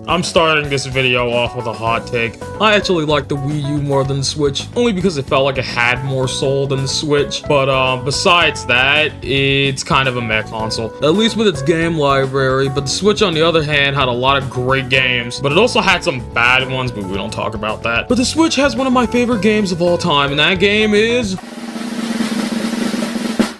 I'm starting this video off with a hot take. I actually like the Wii U more than the Switch, only because it felt like it had more soul than the Switch. But besides that, it's kind of a meh console, at least with its game library. But the Switch, on the other hand, had a lot of great games, but it also had some bad ones, but we don't talk about that. But the Switch has one of my favorite games of all time, and that game is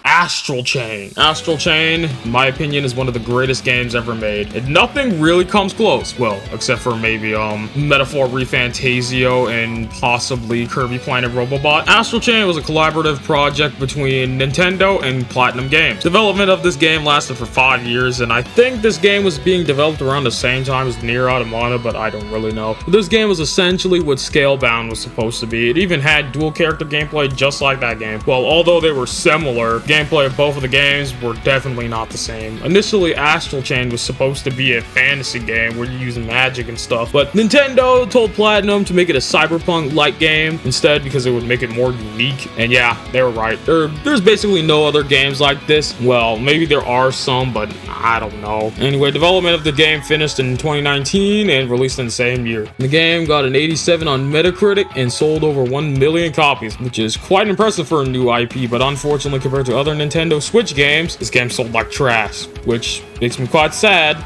Astral Chain. Astral Chain, in my opinion, is one of the greatest games ever made. And nothing really comes close. Well, except for maybe Metaphor ReFantazio and possibly Kirby Planet Robobot. Astral Chain was a collaborative project between Nintendo and Platinum Games. Development of this game lasted for 5 years, and I think this game was being developed around the same time as Nier Automata, but I don't really know. But this game was essentially what Scalebound was supposed to be. It even had dual character gameplay just like that game. Well, although they were similar, gameplay of both of the games were definitely not the same. Initially, Astral Chain was supposed to be a fantasy game where you use magic and stuff, but Nintendo told Platinum to make it a cyberpunk-like game instead because it would make it more unique. And yeah, they were right. There's basically no other games like this. Well, maybe there are some, but I don't know. Anyway, development of the game finished in 2019 and released in the same year. The game got an 87 on Metacritic and sold over 1 million copies, which is quite impressive for a new IP, but unfortunately compared to other Nintendo Switch games, this game sold like trash, which makes me quite sad,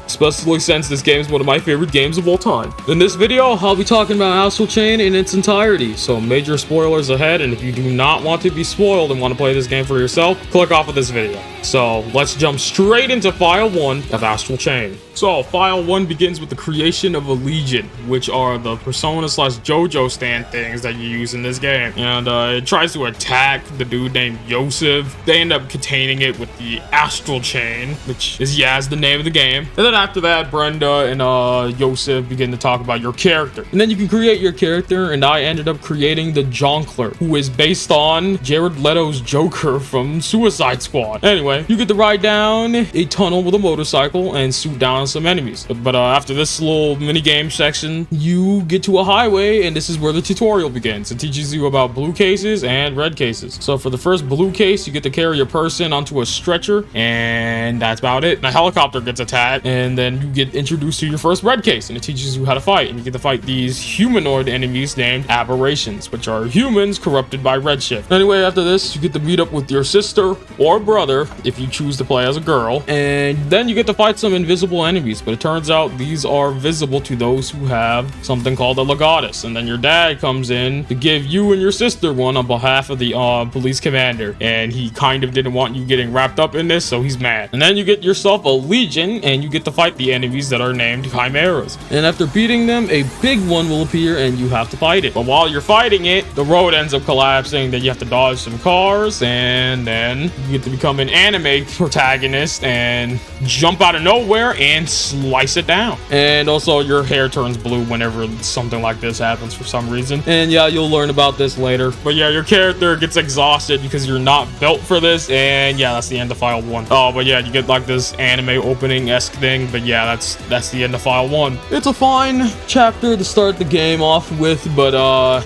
especially since this game is one of my favorite games of all time. In this video, I'll be talking about Astral Chain in its entirety, so major spoilers ahead, and if you do not want to be spoiled and want to play this game for yourself, click off of this video. So let's jump straight into File 1 of Astral Chain. So File 1 begins with the creation of a Legion, which are the Persona / JoJo stand things that you use in this game. And it tries to attack the dude named Yosef. They end up containing it with the Astral Chain, which is Yaz, the name of the game. And then after that, Brenda and Yosef begin to talk about your character. And then you can create your character, and I ended up creating the Jonkler, who is based on Jared Leto's Joker from Suicide Squad. Anyway, you get to ride down a tunnel with a motorcycle and shoot down some enemies. But after this little mini game section, you get to a highway, and this is where the tutorial begins. It teaches you about blue cases and red cases. So for the first blue case, you get to carry a person onto a stretcher, and that's about it. And a helicopter gets attacked, and then you get introduced to your first red case, and it teaches you how to fight. And you get to fight these humanoid enemies named aberrations, which are humans corrupted by redshift. Anyway, after this, you get to meet up with your sister or brother if you choose to play as a girl, and then you get to fight some invisible enemies, but it turns out these are visible to those who have something called a Legatus. And then your dad comes in to give you and your sister one on behalf of the police commander, and he kind of didn't want you getting wrapped up in this, so he's mad. And then you get yourself a Legion, and you get to fight the enemies that are named Chimeras. And after beating them, a big one will appear, and you have to fight it. But while you're fighting it, the road ends up collapsing, then you have to dodge some cars, and then you get to become an anime protagonist and jump out of nowhere and slice it down. And also your hair turns blue whenever something like this happens for some reason. And yeah, you'll learn about this later. But yeah, your character gets exhausted because you're not built for this. And yeah, that's the end of File 1. Oh, but yeah, you get like this anime opening-esque thing. But yeah, that's the end of File 1. It's a fine chapter to start the game off with, but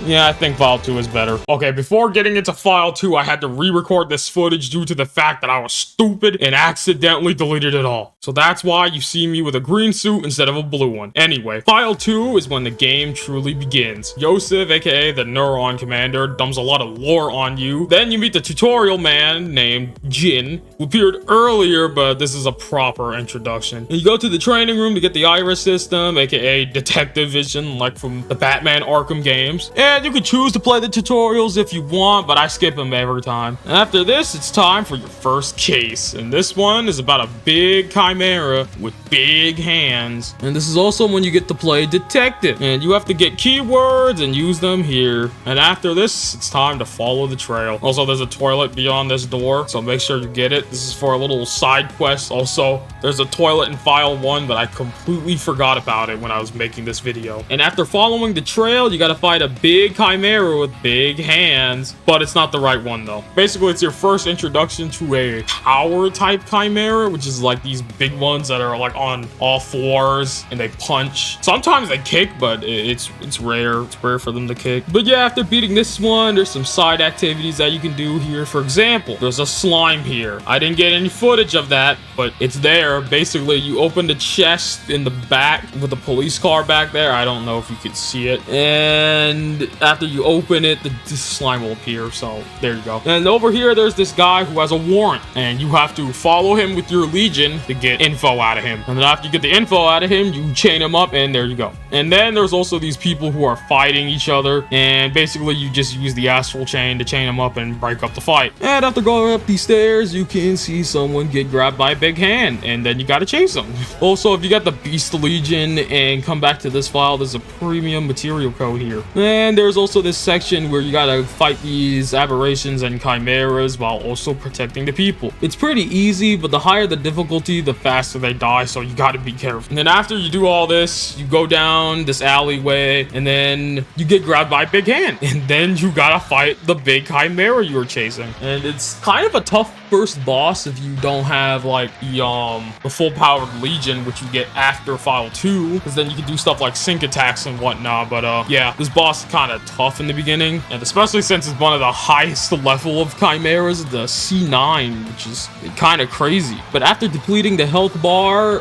yeah, I think File 2 is better. Okay, before getting into File 2, I had to re-record this footage due to the fact that I was stupid and accidentally deleted it all. So that's why you see me with a green suit instead of a blue one. Anyway, File 2 is when the game truly begins. Yosef, aka the Neuron Commander, dumps a lot of lore on you. Then you meet the tutorial man named Jin, who appeared earlier, but this is a proper introduction. And you go to the training room to get the Iris system, aka Detective Vision, like from the Batman Arkham games. And you can choose to play the tutorials if you want, but I skip them every time. And after this, it's time for your first case. And this one is about a big chimera with big hands. And this is also when you get to play detective, and you have to get keywords and use them here. And after this, it's time to follow the trail. Also, there's a toilet beyond this door, so make sure you get it. This is for a little side quest. Also, there's a toilet in File 1, but I completely forgot about it when I was making this video. And after following the trail, you gotta fight a big chimera with big hands, but it's not the right one though. Basically, it's your first introduction to a power type chimera, which is like these big ones that are like on all fours and they punch. Sometimes they kick, but it's rare. It's rare for them to kick. But yeah, after beating this one, there's some side activities that you can do here. For example, there's a slime here. I didn't get any footage of that, but it's there. Basically, you open the chest in the back with the police car back there. I don't know if you could see it. And after you open it, the slime will appear. So there you go. And over here, there's this guy who has a warrant, and you have to follow him with your legion to get info out of him. And then after you get the info out of him, you chain him up, and there you go. And then there's also these people who are fighting each other, and basically you just use the astral chain to chain them up and break up the fight. And after going up these stairs, you can see someone get grabbed by a big hand, and then you gotta chase them. Also, if you got the Beast Legion and come back to this file, there's a premium material code here. And there's also this section where you gotta fight these aberrations and chimeras while also protecting the people. It's pretty easy, but the higher the difficulty, the faster they die, so you gotta be careful. And then after you do all this, you go down this alleyway, and then you get grabbed by a big hand, and then you gotta fight the big chimera you were chasing. And it's kind of a tough first boss if you don't have like the full powered legion, which you get after file 2, because then you can do stuff like sync attacks and whatnot. But yeah, this boss is kind of tough in the beginning, and especially since it's one of the highest level of chimeras, the C9, which is kind of crazy. But after depleting the health bar,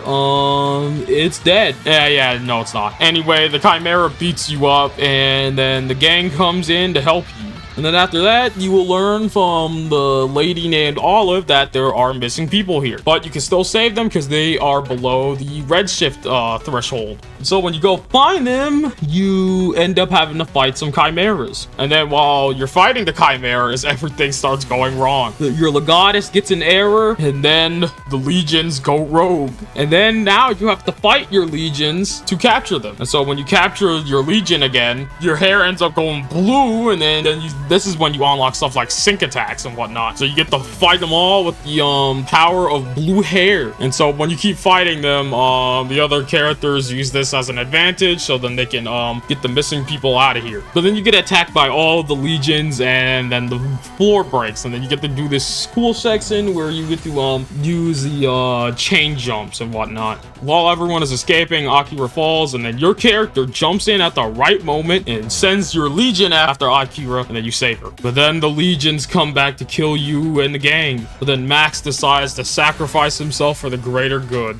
it's dead. Yeah, no, it's not. Anyway, the chimera beats you up, and then the gang comes in to help you. And then after that, you will learn from the lady named Olive that there are missing people here. But you can still save them because they are below the redshift threshold. So when you go find them, you end up having to fight some chimeras. And then while you're fighting the chimeras, everything starts going wrong. Your Legatus gets an error, and then the legions go rogue. And then now you have to fight your legions to capture them. And so when you capture your legion again, your hair ends up going blue, and then this is when you unlock stuff like sync attacks and whatnot. So you get to fight them all with the power of blue hair. And so when you keep fighting them, the other characters use this as an advantage, so then they can get the missing people out of here. But then you get attacked by all of the legions, and then the floor breaks, and then you get to do this cool section where you get to use the chain jumps and whatnot. While everyone is escaping, Akira falls, and then your character jumps in at the right moment and sends your legion after Akira, and then you save her. But then the legions come back to kill you and the gang. But then Max decides to sacrifice himself for the greater good.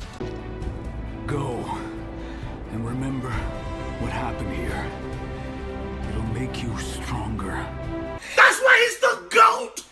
Go and remember what happened here. It'll make you stronger. That's why he's the GOAT!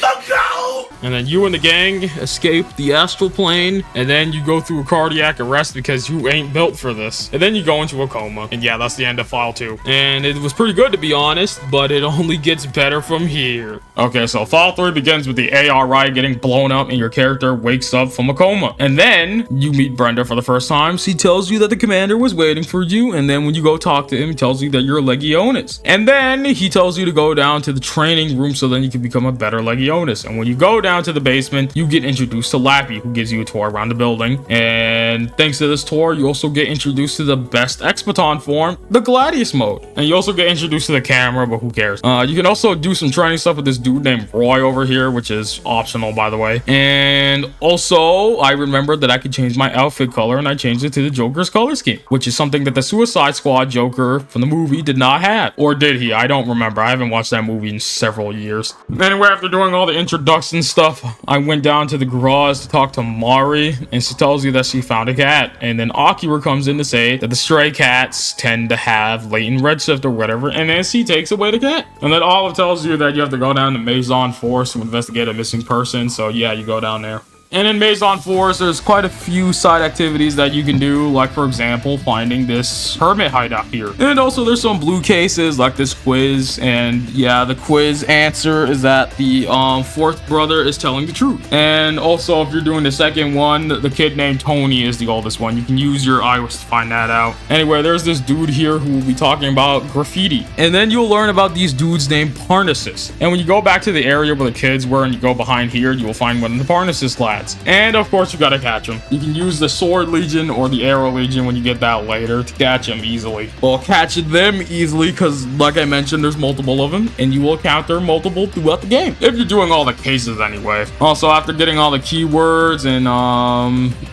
The GOAT! And then you and the gang escape the astral plane, and then you go through a cardiac arrest because you ain't built for this. And then you go into a coma. And yeah, that's the end of file 2. And it was pretty good, to be honest, but it only gets better from here. Okay, so file 3 begins with the ARI getting blown up, and your character wakes up from a coma. And then you meet Brenda for the first time. She tells you that the commander was waiting for you, and then when you go talk to him, he tells you that you're a Legionis. And then he tells you to go down to the training room so then you can become a better Legionis. And when you go down to the basement, you get introduced to Lappy, who gives you a tour around the building. And thanks to this tour, you also get introduced to the best Expaton form, the Gladius mode. And you also get introduced to the camera, but who cares? You can also do some training stuff with this dude named Roy over here, which is optional, by the way. And also, I remembered that I could change my outfit color, and I changed it to the Joker's color scheme, which is something that the Suicide Squad Joker from the movie did not have. Or did he? I don't remember. I haven't watched that movie in several years. Anyway, after doing all the introduction stuff, I went down to the garage to talk to Mari, and she tells you that she found a cat. And then Akira comes in to say that the stray cats tend to have latent redshift or whatever, and then she takes away the cat. And then Olive tells you that you have to go down to Maison Force to investigate a missing person, so yeah, you go down there. And in Maison Force, there's quite a few side activities that you can do, like for example, finding this hermit hideout here. And also there's some blue cases like this quiz, and yeah, the quiz answer is that the fourth brother is telling the truth. And also if you're doing the second one, the kid named Tony is the oldest one. You can use your iris to find that out. Anyway, there's this dude here who will be talking about graffiti. And then you'll learn about these dudes named Parnassus. And when you go back to the area where the kids were and you go behind here, you will find one of the Parnassus lads. chance. And of course, you gotta catch him. You can use the Sword Legion or the Arrow Legion when you get that later to catch him easily. Well, catch them easily because, like I mentioned, there's multiple of them, and you will encounter multiple throughout the game if you're doing all the cases anyway. Also, after getting all the keywords and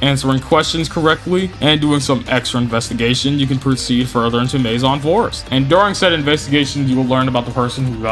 answering questions correctly and doing some extra investigation, you can proceed further into Maison Forest. And during said investigation, you will learn about the person who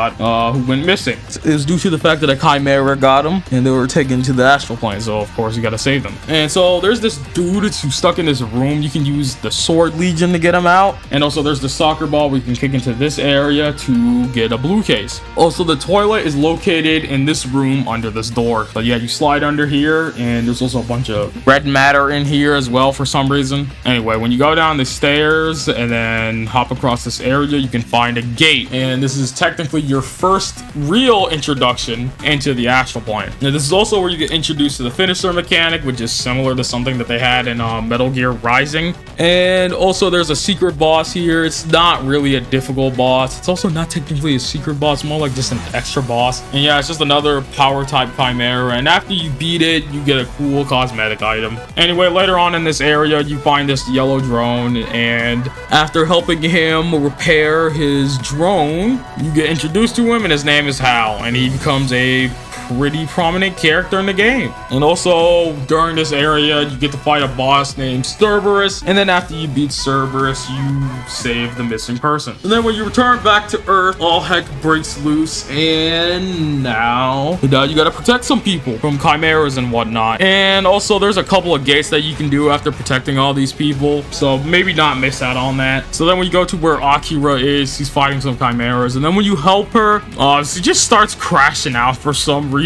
went missing. It was due to the fact that a chimera got him, and they were taken to the astral plane. So of course you gotta save them. And so there's this dude who's stuck in this room. You can use the Sword Legion to get him out. And also there's the soccer ball where you can kick into this area to get a blue case. Also, the toilet is located in this room under this door. But yeah, you slide under here, and there's also a bunch of red matter in here as well for some reason. Anyway, when you go down the stairs and then hop across this area, you can find a gate. And this is technically your first real introduction into the astral plane. Now, this is also where you get introduced to the finisher mechanic, which is similar to something that they had in Metal Gear Rising. And also there's a secret boss here. It's not really a difficult boss. It's also not technically a secret boss, more like just an extra boss. And yeah, it's just another power type chimera, and after you beat it, you get a cool cosmetic item. Anyway, later on in this area, you find this yellow drone, and after helping him repair his drone, you get introduced to him, and his name is Hal, and he becomes a pretty prominent character in the game. And also during this area, you get to fight a boss named Cerberus, and then after you beat Cerberus, you save the missing person. And then when you return back to Earth, all heck breaks loose, and now you gotta protect some people from chimeras and whatnot. And also there's a couple of gates that you can do after protecting all these people, so maybe not miss out on that. So then when you go to where Akira is, he's fighting some chimeras, and then when you help her, she just starts crashing out for some reason.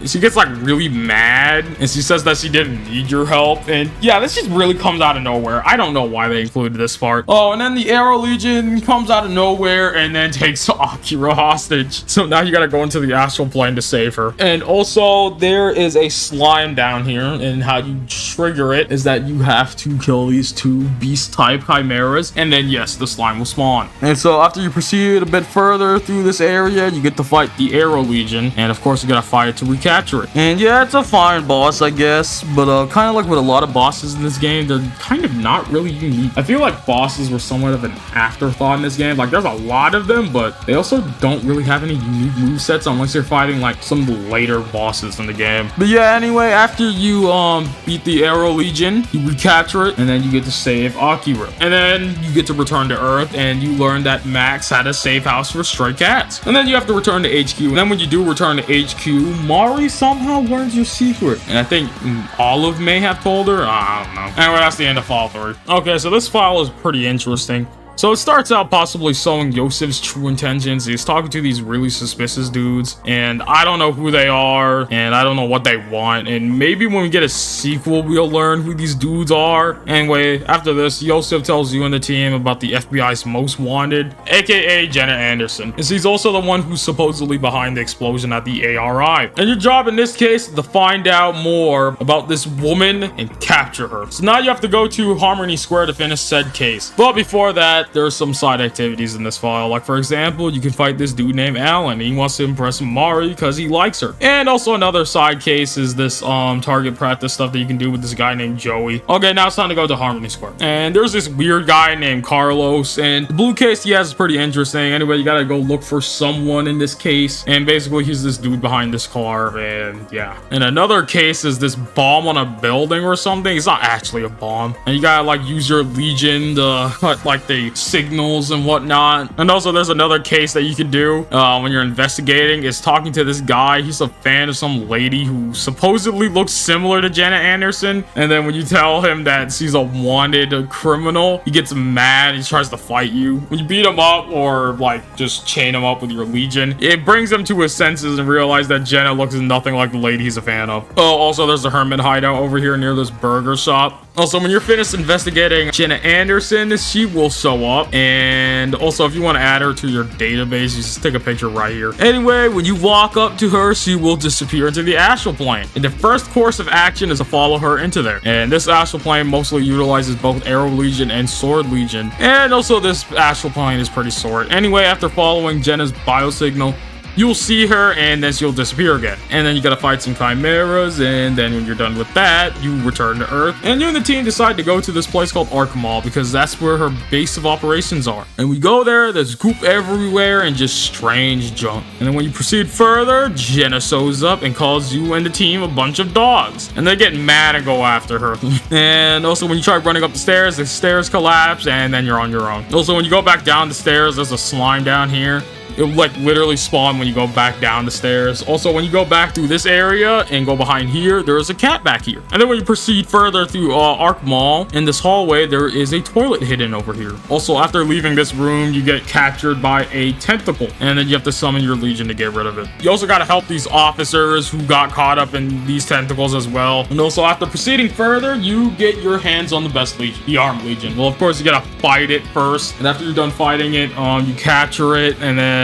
She gets like really mad, and she says that she didn't need your help. And yeah, this just really comes out of nowhere. I don't know why they included this part. Oh, and then the Arrow Legion comes out of nowhere and then takes Akira hostage. So now you gotta go into the astral plane to save her. And also there is a slime down here, and how you trigger it is that you have to kill these two beast type chimeras, and then yes, the slime will spawn. And so after you proceed a bit further through this area, you get to fight the Arrow Legion, and of course you gotta fight it to recapture it. And yeah, it's a fine boss, I guess, but kind of like with a lot of bosses in this game, they're kind of not really unique. I feel like bosses were somewhat of an afterthought in this game. Like, there's a lot of them, but they also don't really have any unique movesets unless you're fighting like some of the later bosses in the game. But yeah, anyway, after you beat the Arrow Legion, you recapture it, and then you get to save Akira. And then you get to return to Earth, and you learn that Max had a safe house for stray cats. And then you have to return to HQ, and then when you do return to HQ, Mari somehow learns your secret, and I think Olive may have told her. I don't know. Anyway, that's the end of File 3. Okay, so this file is pretty interesting. So it starts out possibly showing Yosef's true intentions. He's talking to these really suspicious dudes, and I don't know who they are, and I don't know what they want, and maybe when we get a sequel, we'll learn who these dudes are. Anyway, after this, Yosef tells you and the team about the FBI's most wanted, aka Jenna Anderson, and she's also the one who's supposedly behind the explosion at the ARI. And your job in this case is to find out more about this woman and capture her. So now you have to go to Harmony Square to finish said case. But before that, there are some side activities in this file. Like, for example, you can fight this dude named Alan. He wants to impress Mari because he likes her. And also another side case is this target practice stuff that you can do with this guy named Joey. Okay, now it's time to go to Harmony Square. And there's this weird guy named Carlos, and the blue case he has is pretty interesting. Anyway, you gotta go look for someone in this case, and basically he's this dude behind this car, and yeah. And another case is this bomb on a building or something. It's not actually a bomb, and you gotta like use your Legion to cut like the signals and whatnot. And also there's another case that you can do when you're investigating, is talking to this guy. He's a fan of some lady who supposedly looks similar to Jenna Anderson, and then when you tell him that she's a wanted criminal, he gets mad. He tries to fight you. When you beat him up or like just chain him up with your Legion, it brings him to his senses and realize that Jenna looks nothing like the lady he's a fan of. Oh, also there's a hermit hideout over here near this burger shop. Also, when you're finished investigating Jenna Anderson, she will show up. And also, if you want to add her to your database, you just take a picture right here. Anyway, when you walk up to her, she will disappear into the astral plane. And the first course of action is to follow her into there. And this astral plane mostly utilizes both Arrow Legion and Sword Legion. And also, this astral plane is pretty short. Anyway, after following Jenna's biosignal, you'll see her and then she'll disappear again. And then you gotta fight some chimeras, and then when you're done with that, you return to Earth. And you and the team decide to go to this place called Arc Mall because that's where her base of operations are. And we go there, there's goop everywhere and just strange junk. And then when you proceed further, Jenna shows up and calls you and the team a bunch of dogs. And they get mad and go after her. And also when you try running up the stairs collapse and then you're on your own. Also when you go back down the stairs, there's a slime down here. It like literally spawn when you go back down the stairs. Also, when you go back through this area and go behind here, there is a cat back here. And then when you proceed further through Arc Mall, in this hallway, there is a toilet hidden over here. Also, after leaving this room, you get captured by a tentacle. And then you have to summon your legion to get rid of it. You also got to help these officers who got caught up in these tentacles as well. And also, after proceeding further, you get your hands on the best legion, the Armed Legion. Well, of course, you got to fight it first. And after you're done fighting it, you capture it, and then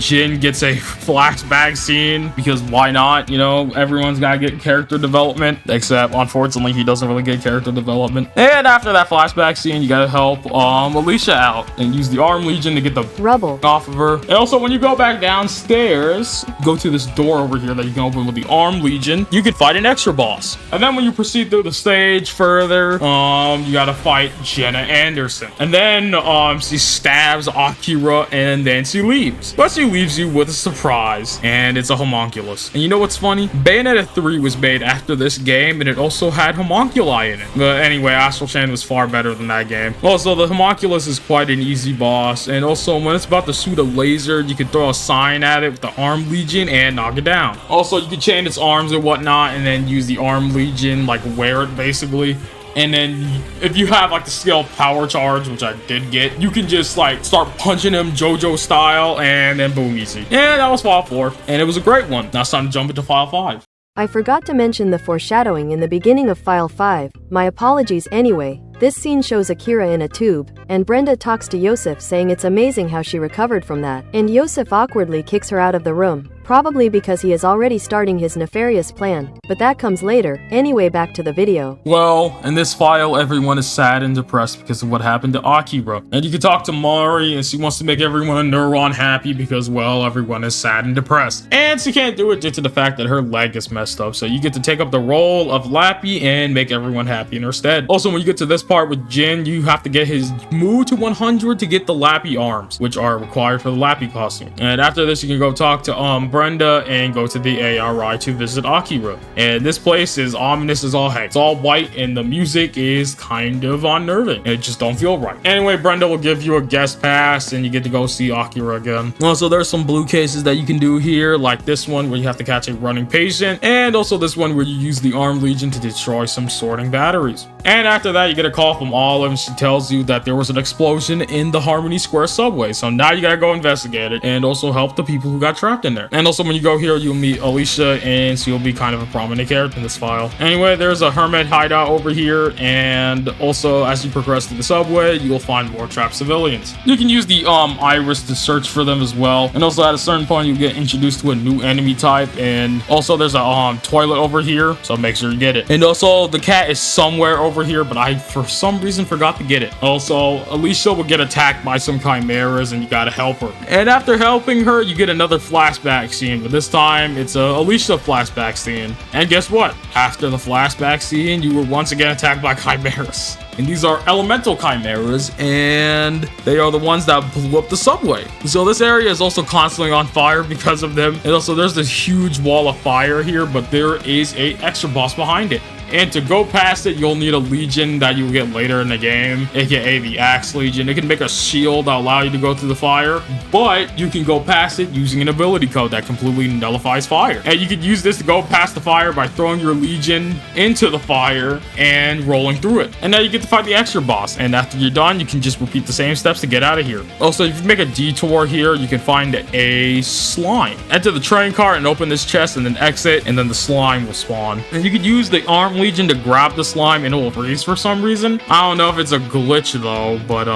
Jin gets a flashback scene because why not? You know, everyone's gotta get character development, except unfortunately he doesn't really get character development. And after that flashback scene, you gotta help Alicia out and use the Armed Legion to get the rubble off of her. And also when you go back downstairs, go to this door over here that you can open with the Armed Legion, you can fight an extra boss. And then when you proceed through the stage further, you gotta fight Jenna Anderson. And then she stabs Akira and then she leaves. But she leaves you with a surprise, and it's a homunculus. And you know what's funny? Bayonetta 3 was made after this game, and it also had homunculi in it. But anyway, Astral Chain was far better than that game. Also, the homunculus is quite an easy boss, and also when it's about to shoot a laser, you can throw a sign at it with the Armed Legion and knock it down. Also, you can chain its arms and whatnot, and then use the Armed Legion, like wear it basically. And then if you have like the skill Power Charge, which I did get, you can just like start punching him JoJo style and then boom, easy. And that was File 4, and it was a great one. Now it's time to jump into File 5. I forgot to mention the foreshadowing in the beginning of File 5. My apologies anyway. This scene shows Akira in a tube, and Brenda talks to Yosef saying it's amazing how she recovered from that. And Yosef awkwardly kicks her out of the room, probably because he is already starting his nefarious plan, but that comes later. Anyway, back to the video. Well, in this file, everyone is sad and depressed because of what happened to Akira. And you can talk to Mari, and she wants to make everyone a neuron happy because, well, everyone is sad and depressed. And she can't do it due to the fact that her leg is messed up, so you get to take up the role of Lappy and make everyone happy in her stead. Also, when you get to this part with Jin, you have to get his mood to 100 to get the Lappy arms, which are required for the Lappy costume. And after this, you can go talk to Brenda and go to the ARI to visit Akira. And this place is ominous as all heck. It's all white and the music is kind of unnerving. It just don't feel right. Anyway, Brenda will give you a guest pass and you get to go see Akira again. Also, there's some blue cases that you can do here, like this one where you have to catch a running patient, and also this one where you use the Armed Legion to destroy some sorting batteries. And after that, you get a call from Olive, and she tells you that there was an explosion in the Harmony Square subway. So now you gotta go investigate it and also help the people who got trapped in there. And also when you go here, you'll meet Alicia, and she'll be kind of a prominent character in this file. Anyway, there's a hermit hideout over here, and also as you progress through the subway, you'll find more trapped civilians. You can use the iris to search for them as well. And also at a certain point, you get introduced to a new enemy type, and also there's a toilet over here, so make sure you get it. And also the cat is somewhere over here, but I for some reason forgot to get it. Also, Alicia will get attacked by some chimeras, and you gotta help her. And after helping her, you get another flashback scene, but this time it's a Alicia flashback scene. And guess what? After the flashback scene, you were once again attacked by chimeras. And these are elemental chimeras, and they are the ones that blew up the subway. So this area is also constantly on fire because of them. And also there's this huge wall of fire here, but there is a extra boss behind it. And to go past it, you'll need a legion that you'll get later in the game, aka the Axe Legion. It can make a shield that allow you to go through the fire, but you can go past it using an ability code that completely nullifies fire. And you can use this to go past the fire by throwing your legion into the fire and rolling through it. And now you get to fight the extra boss, and after you're done, you can just repeat the same steps to get out of here. Also, if you make a detour here, you can find a slime. Enter the train car and open this chest and then exit, and then the slime will spawn. And you can use the Armed Arm Legion to grab the slime and it will freeze for some reason. I don't know if it's a glitch though, but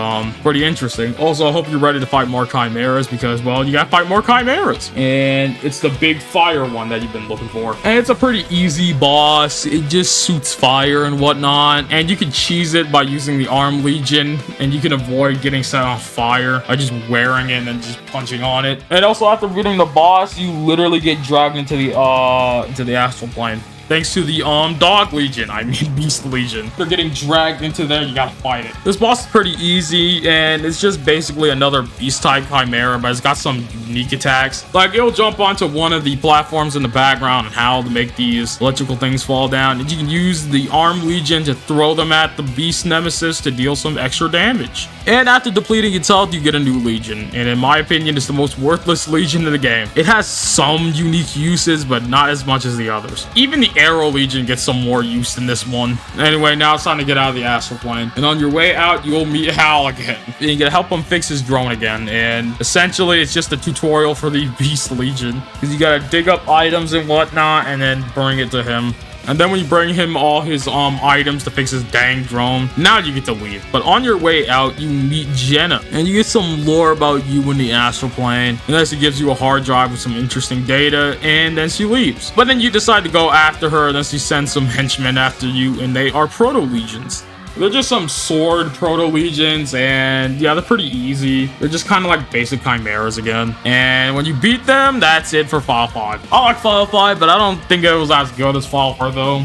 pretty interesting. Also, I hope you're ready to fight more chimeras because, well, you gotta fight more chimeras. And it's the big fire one that you've been looking for. And it's a pretty easy boss. It just suits fire and whatnot. And you can cheese it by using the Arm Legion, and you can avoid getting set on fire by just wearing it and then just punching on it. And also, after beating the boss, you literally get dragged into the astral plane. Thanks to the Dog Legion, I mean Beast Legion. They're getting dragged into there, you gotta fight it. This boss is pretty easy, and it's just basically another Beast-type Chimera, but it's got some unique attacks. Like, it'll jump onto one of the platforms in the background and howl to make these electrical things fall down. And you can use the Arm Legion to throw them at the Beast Nemesis to deal some extra damage. And after depleting its health, you get a new Legion. And in my opinion, it's the most worthless Legion in the game. It has some unique uses, but not as much as the others. Even the Arrow Legion gets some more use in this one. Anyway, now it's time to get out of the astral plane. And on your way out, you'll meet Hal again. And you gotta help him fix his drone again. And essentially, it's just a tutorial for the Beast Legion. Because you gotta dig up items and whatnot, and then bring it to him. And then when you bring him all his items to fix his dang drone, now you get to leave. But on your way out, you meet Jenna, and you get some lore about you in the astral plane. And then she gives you a hard drive with some interesting data, and then she leaves. But then you decide to go after her, and then she sends some henchmen after you, and they are Proto-Legions. They're just some sword proto-legions, and yeah, they're pretty easy. They're just kind of like basic chimeras again. And when you beat them, that's it for File 5. I like File 5, but I don't think it was as good as File 4 though.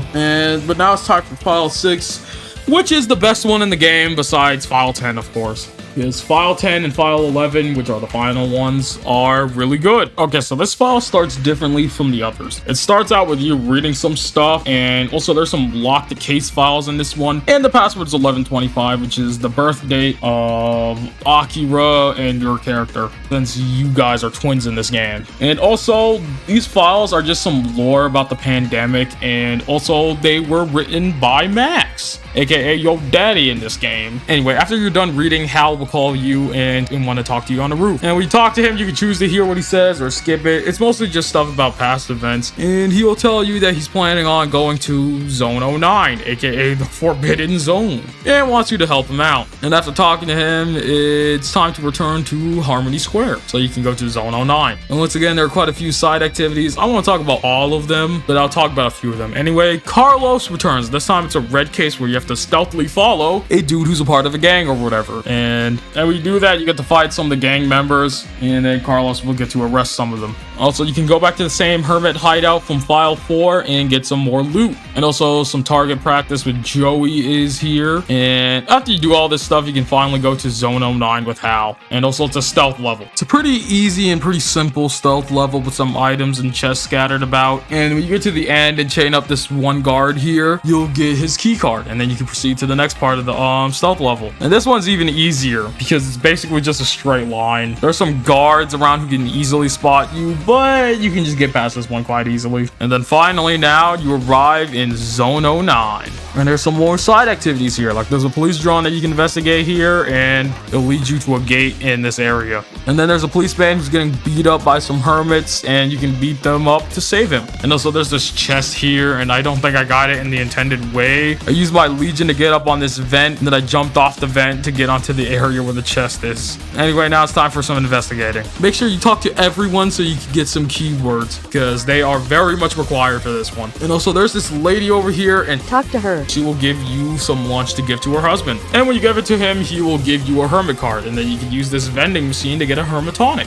But now it's time for File 6, which is the best one in the game besides File 10, of course. Because File 10 and File 11, which are the final ones, are really good. Okay, so this file starts differently from the others. It starts out with you reading some stuff, and also there's some locked case files in this one. And the password is 1125, which is the birth date of Akira and your character, since you guys are twins in this game. And also, these files are just some lore about the pandemic, and also they were written by Max, aka your daddy in this game. Anyway, after you're done reading, Hal will call you and want to talk to you on the roof. And when you talk to him, you can choose to hear what he says or skip it. It's mostly just stuff about past events. And he'll tell you that he's planning on going to Zone 09, aka the Forbidden Zone, and wants you to help him out. And after talking to him, it's time to return to Harmony Square, so you can go to Zone 09. And once again, there are quite a few side activities. I won't talk about all of them, but I'll talk about a few of them. Anyway, Carlos returns. This time it's a red case where you have to stealthily follow a dude who's a part of a gang or whatever. And when you do that, you get to fight some of the gang members, and then Carlos will get to arrest some of them. Also, you can go back to the same hermit hideout from File 4 and get some more loot. And also, some target practice with Joey is here. And after you do all this stuff, you can finally go to Zone 09 with Hal. And also, it's a stealth level. It's a pretty easy and pretty simple stealth level with some items and chests scattered about. And when you get to the end and chain up this one guard here, you'll get his key card. And then you can proceed to the next part of the stealth level. And this one's even easier because it's basically just a straight line. There's some guards around who can easily spot you, but you can just get past this one quite easily. And then finally now you arrive in Zone 09. And there's some more side activities here. Like there's a police drone that you can investigate here, and it'll lead you to a gate in this area. And then there's a policeman who's getting beat up by some hermits, and you can beat them up to save him. And also there's this chest here, and I don't think I got it in the intended way. I used my Legion to get up on this vent, and then I jumped off the vent to get onto the area where the chest is. Anyway, now it's time for some investigating. Make sure you talk to everyone so you can get some keywords, because they are very much required for this one. And also there's this lady over here, and Talk to her. she will give you some lunch to give to her husband. And when you give it to him, he will give you a hermit card, and then you can use this vending machine to get a hermitonic,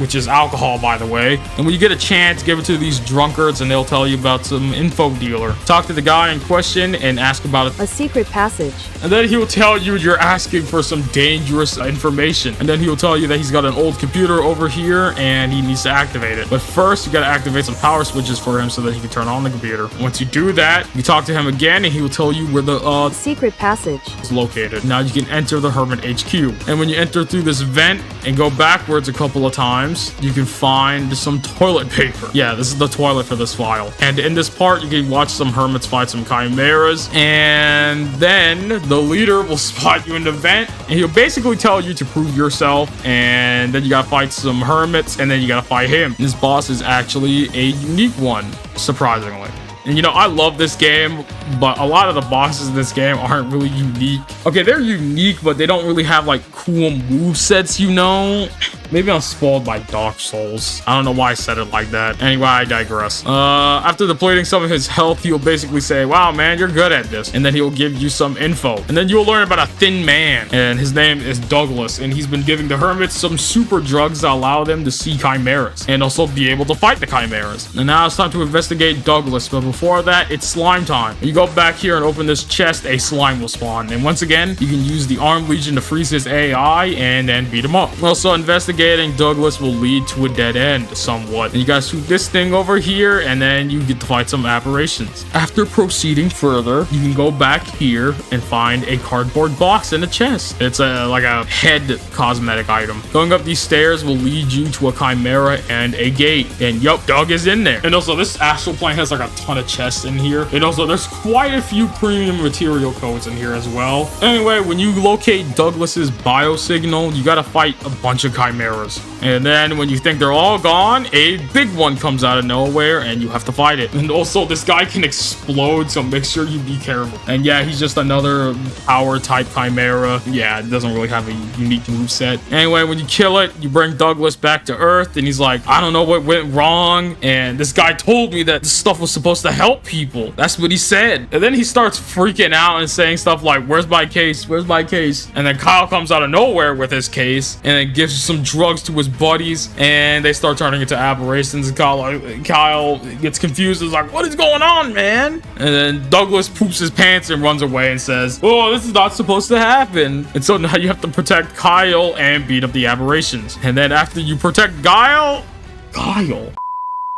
which is alcohol, by the way. And when you get a chance, give it to these drunkards and they'll tell you about some info dealer. Talk to the guy in question and ask about it. A secret passage. And then he will tell you you're asking for some dangerous information. And then he will tell you that he's got an old computer over here and he needs to activate it. But first, you gotta activate some power switches for him so that he can turn on the computer. Once you do that, you talk to him again and he will tell you where the Secret passage is located. Now you can enter the Hermit HQ. And when you enter through this vent and go backwards a couple of times, you can find some toilet paper. Yeah, this is the toilet for this file. And in this part, you can watch some hermits fight some chimeras. And then the leader will spot you in the vent. And he'll basically tell you to prove yourself. And then you gotta fight some hermits. And then you gotta fight him. This boss is actually a unique one, surprisingly. And you know, I love this game, but a lot of the bosses in this game aren't really unique. Okay, they're unique, but they don't really have like cool movesets, you know? Maybe I'm spoiled by Dark Souls. I don't know why I said it like that. Anyway, I digress. After depleting some of his health, he'll basically say, wow, man, you're good at this. And then he'll give you some info. And then you'll learn about a thin man. And his name is Douglas. And he's been giving the hermits some super drugs that allow them to see chimeras. And also be able to fight the chimeras. And now it's time to investigate Douglas. But before that, it's slime time. You go back here and open this chest, a slime will spawn. And once again, you can use the Armed Legion to freeze his AI and then beat him up. Also, investigating Douglas will lead to a dead end somewhat. And you guys shoot this thing over here, and then you get to fight some aberrations. After proceeding further, you can go back here and find a cardboard box in a chest. It's like a head cosmetic item. Going up these stairs will lead you to a chimera and a gate. And yup, Doug is in there. And also, this astral plane has like a ton of chests in here. And also, there's quite a few premium material codes in here as well. Anyway, when you locate Douglas's biosignal, you gotta fight a bunch of chimeras. And then when you think they're all gone, a big one comes out of nowhere and you have to fight it. And also, this guy can explode, so make sure you be careful. And yeah, he's just another power type chimera. Yeah, it doesn't really have a unique moveset. Anyway, when you kill it, you bring Douglas back to Earth, and he's like, I don't know what went wrong, and this guy told me that this stuff was supposed to help people. That's what he said. And then he starts freaking out and saying stuff like, where's my case? Where's my case? And then Kyle comes out of nowhere with his case and then gives you some drugs to his buddies, and they start turning into aberrations. Kyle gets confused. Is like, what is going on, man? And then Douglas poops his pants and runs away and says, oh, this is not supposed to happen. And so now you have to protect Kyle and beat up the aberrations. And then after you protect Kyle,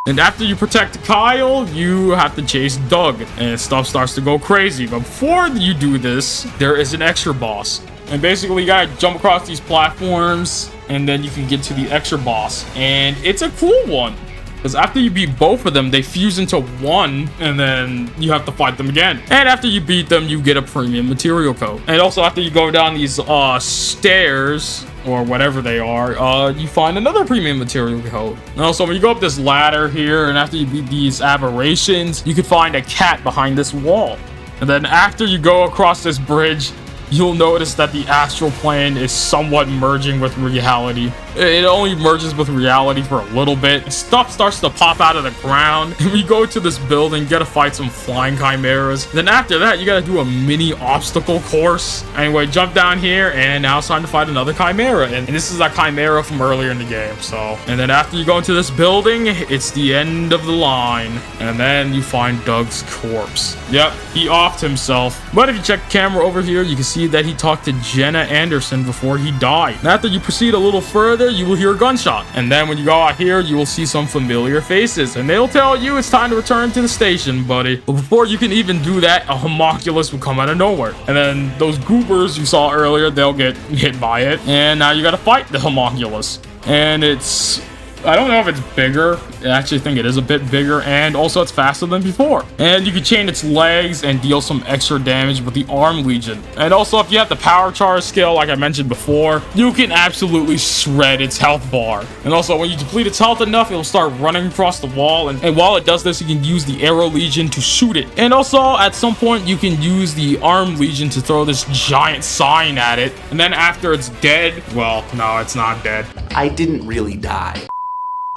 and after you protect Kyle, you have to chase Doug, and stuff starts to go crazy. But before you do this, there is an extra boss. And basically, you gotta jump across these platforms, and then you can get to the extra boss. And it's a cool one, because after you beat both of them, they fuse into one, and then you have to fight them again. And after you beat them, you get a premium material code. And also, after you go down these stairs, or whatever they are, you find another premium material code. And also, when you go up this ladder here, and after you beat these aberrations, you can find a cat behind this wall. And then after you go across this bridge, you'll notice that the astral plane is somewhat merging with reality. It only merges with reality for a little bit. Stuff starts to pop out of the ground. And we go to this building, gotta fight some flying chimeras. Then after that, you gotta do a mini obstacle course. Anyway, jump down here, and now it's time to fight another chimera. And this is a chimera from earlier in the game, so. And then after you go into this building, it's the end of the line. And then you find Doug's corpse. Yep, he offed himself. But if you check the camera over here, you can see that he talked to Jenna Anderson before he died. And after you proceed a little further, you will hear a gunshot. And then when you go out here, you will see some familiar faces, and they'll tell you it's time to return to the station, buddy. But before you can even do that, a homunculus will come out of nowhere. And then those goobers you saw earlier, they'll get hit by it. And now you gotta fight the homunculus. And it's... I don't know if it's bigger. I actually think it is a bit bigger, and also it's faster than before. And you can chain its legs and deal some extra damage with the Arm Legion. And also, if you have the power charge skill, like I mentioned before, you can absolutely shred its health bar. And also, when you deplete its health enough, it'll start running across the wall. And while it does this, you can use the Arrow Legion to shoot it. And also, at some point, you can use the Arm Legion to throw this giant sign at it. And then after it's dead, well, no, it's not dead. I didn't really die.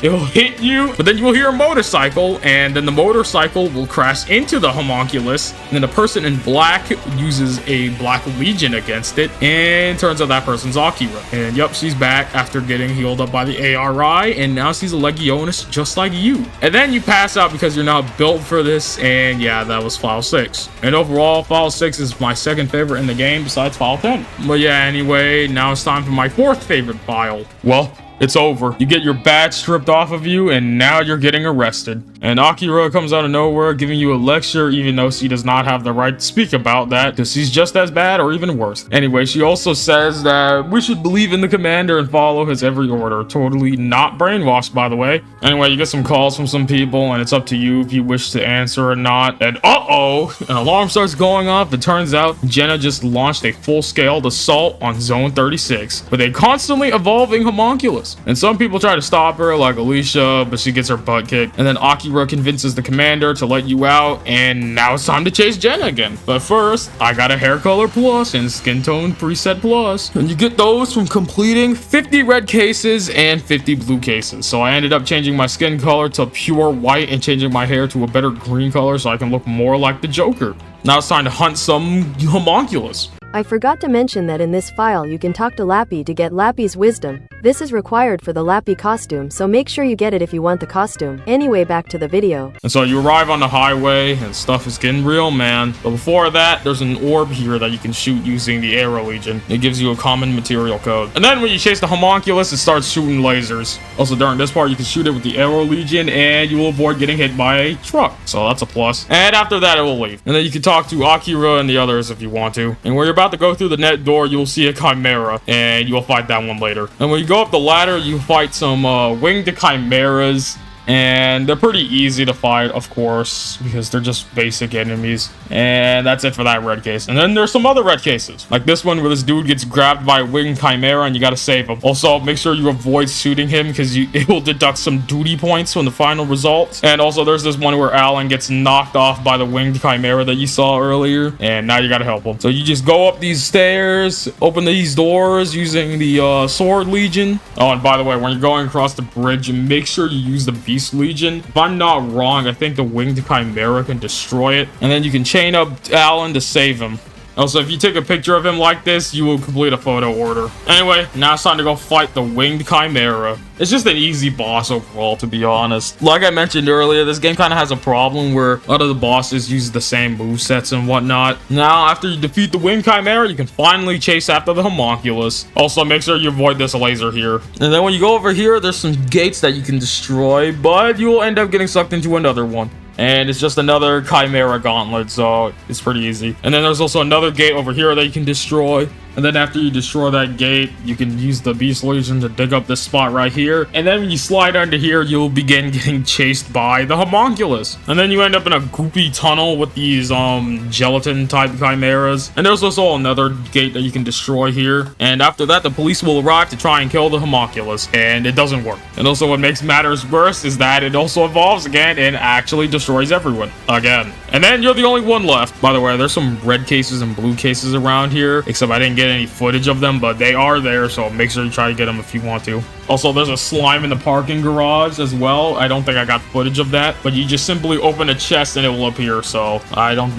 It'll hit you, but then you will hear a motorcycle, and then the motorcycle will crash into the homunculus, and then the person in black uses a Black Legion against it, and turns out that person's Akira. And yep, she's back after getting healed up by the ARI, and now she's a Legionist just like you. And then you pass out because you're not built for this, and yeah, that was File 6. And overall, File 6 is my second favorite in the game besides File 10. But yeah, anyway, now it's time for my fourth favorite file. Well, it's over. You get your badge stripped off of you, and now you're getting arrested. And Akira comes out of nowhere giving you a lecture, even though she does not have the right to speak about that, because she's just as bad or even worse. Anyway, she also says that we should believe in the commander and follow his every order. Totally not brainwashed, by the way. Anyway, you get some calls from some people, and it's up to you if you wish to answer or not. And uh-oh, an alarm starts going off. It turns out Jenna just launched a full-scale assault on Zone 36 with a constantly evolving homunculus. homunculus. And some people try to stop her, like Alicia, but she gets her butt kicked. And then Akira convinces the commander to let you out, and now it's time to chase Jenna again. But first, I got a hair color plus and skin tone preset plus. And you get those from completing 50 red cases and 50 blue cases. So I ended up changing my skin color to pure white and changing my hair to a better green color so I can look more like the Joker. Now it's time to hunt some homunculus. I forgot to mention that in this file you can talk to Lappy to get Lappy's wisdom. This is required for the Lappy costume, so make sure you get it if you want the costume. Anyway, back to the video. And so you arrive on the highway and stuff is getting real, man. But before that, there's an orb here that you can shoot using the Arrow Legion. It gives you a common material code. And then when you chase the homunculus, it starts shooting lasers. Also during this part, you can shoot it with the Arrow Legion and you will avoid getting hit by a truck. So that's a plus. And after that, it will leave. And then you can talk to Akira and the others if you want to. And when you're about to go through the net door, you will see a chimera and you will fight that one later. And when you go up the ladder, you fight some winged chimeras, and they're pretty easy to fight, of course, because they're just basic enemies. And that's it for that red case. And then there's some other red cases, like this one where this dude gets grabbed by a winged chimera and you gotta save him. Also, make sure you avoid shooting him because it will deduct some duty points from the final results. And also there's this one where Alan gets knocked off by the winged chimera that you saw earlier, and now you gotta help him. So you just go up these stairs, open these doors using the sword legion. Oh, and by the way, when you're going across the bridge, make sure you use the Beast Legion. If I'm not wrong, I think the winged chimera can destroy it, and then you can chain up Alan to save him. Also, if you take a picture of him like this, you will complete a photo order. Anyway, now it's time to go fight the winged chimera. It's just an easy boss overall, to be honest. Like I mentioned earlier, this game kind of has a problem where a lot of the bosses use the same movesets and whatnot. Now, after you defeat the winged chimera, you can finally chase after the homunculus. Also, make sure you avoid this laser here. And then when you go over here, there's some gates that you can destroy, but you will end up getting sucked into another one. And it's just another chimera gauntlet, so it's pretty easy. And then there's also another gate over here that you can destroy. And then after you destroy that gate, you can use the Beast Legion to dig up this spot right here. And then when you slide under here, you'll begin getting chased by the homunculus. And then you end up in a goopy tunnel with these gelatin type chimeras. And there's also another gate that you can destroy here. And after that, the police will arrive to try and kill the homunculus. And it doesn't work. And also what makes matters worse is that it also evolves again and actually destroys everyone again. And then you're the only one left. By the way, there's some red cases and blue cases around here, except I didn't get any footage of them, but they are there, so make sure you try to get them if you want to. Also, there's a slime in the parking garage as well. I don't think I got footage of that, but you just simply open a chest and it will appear, so I don't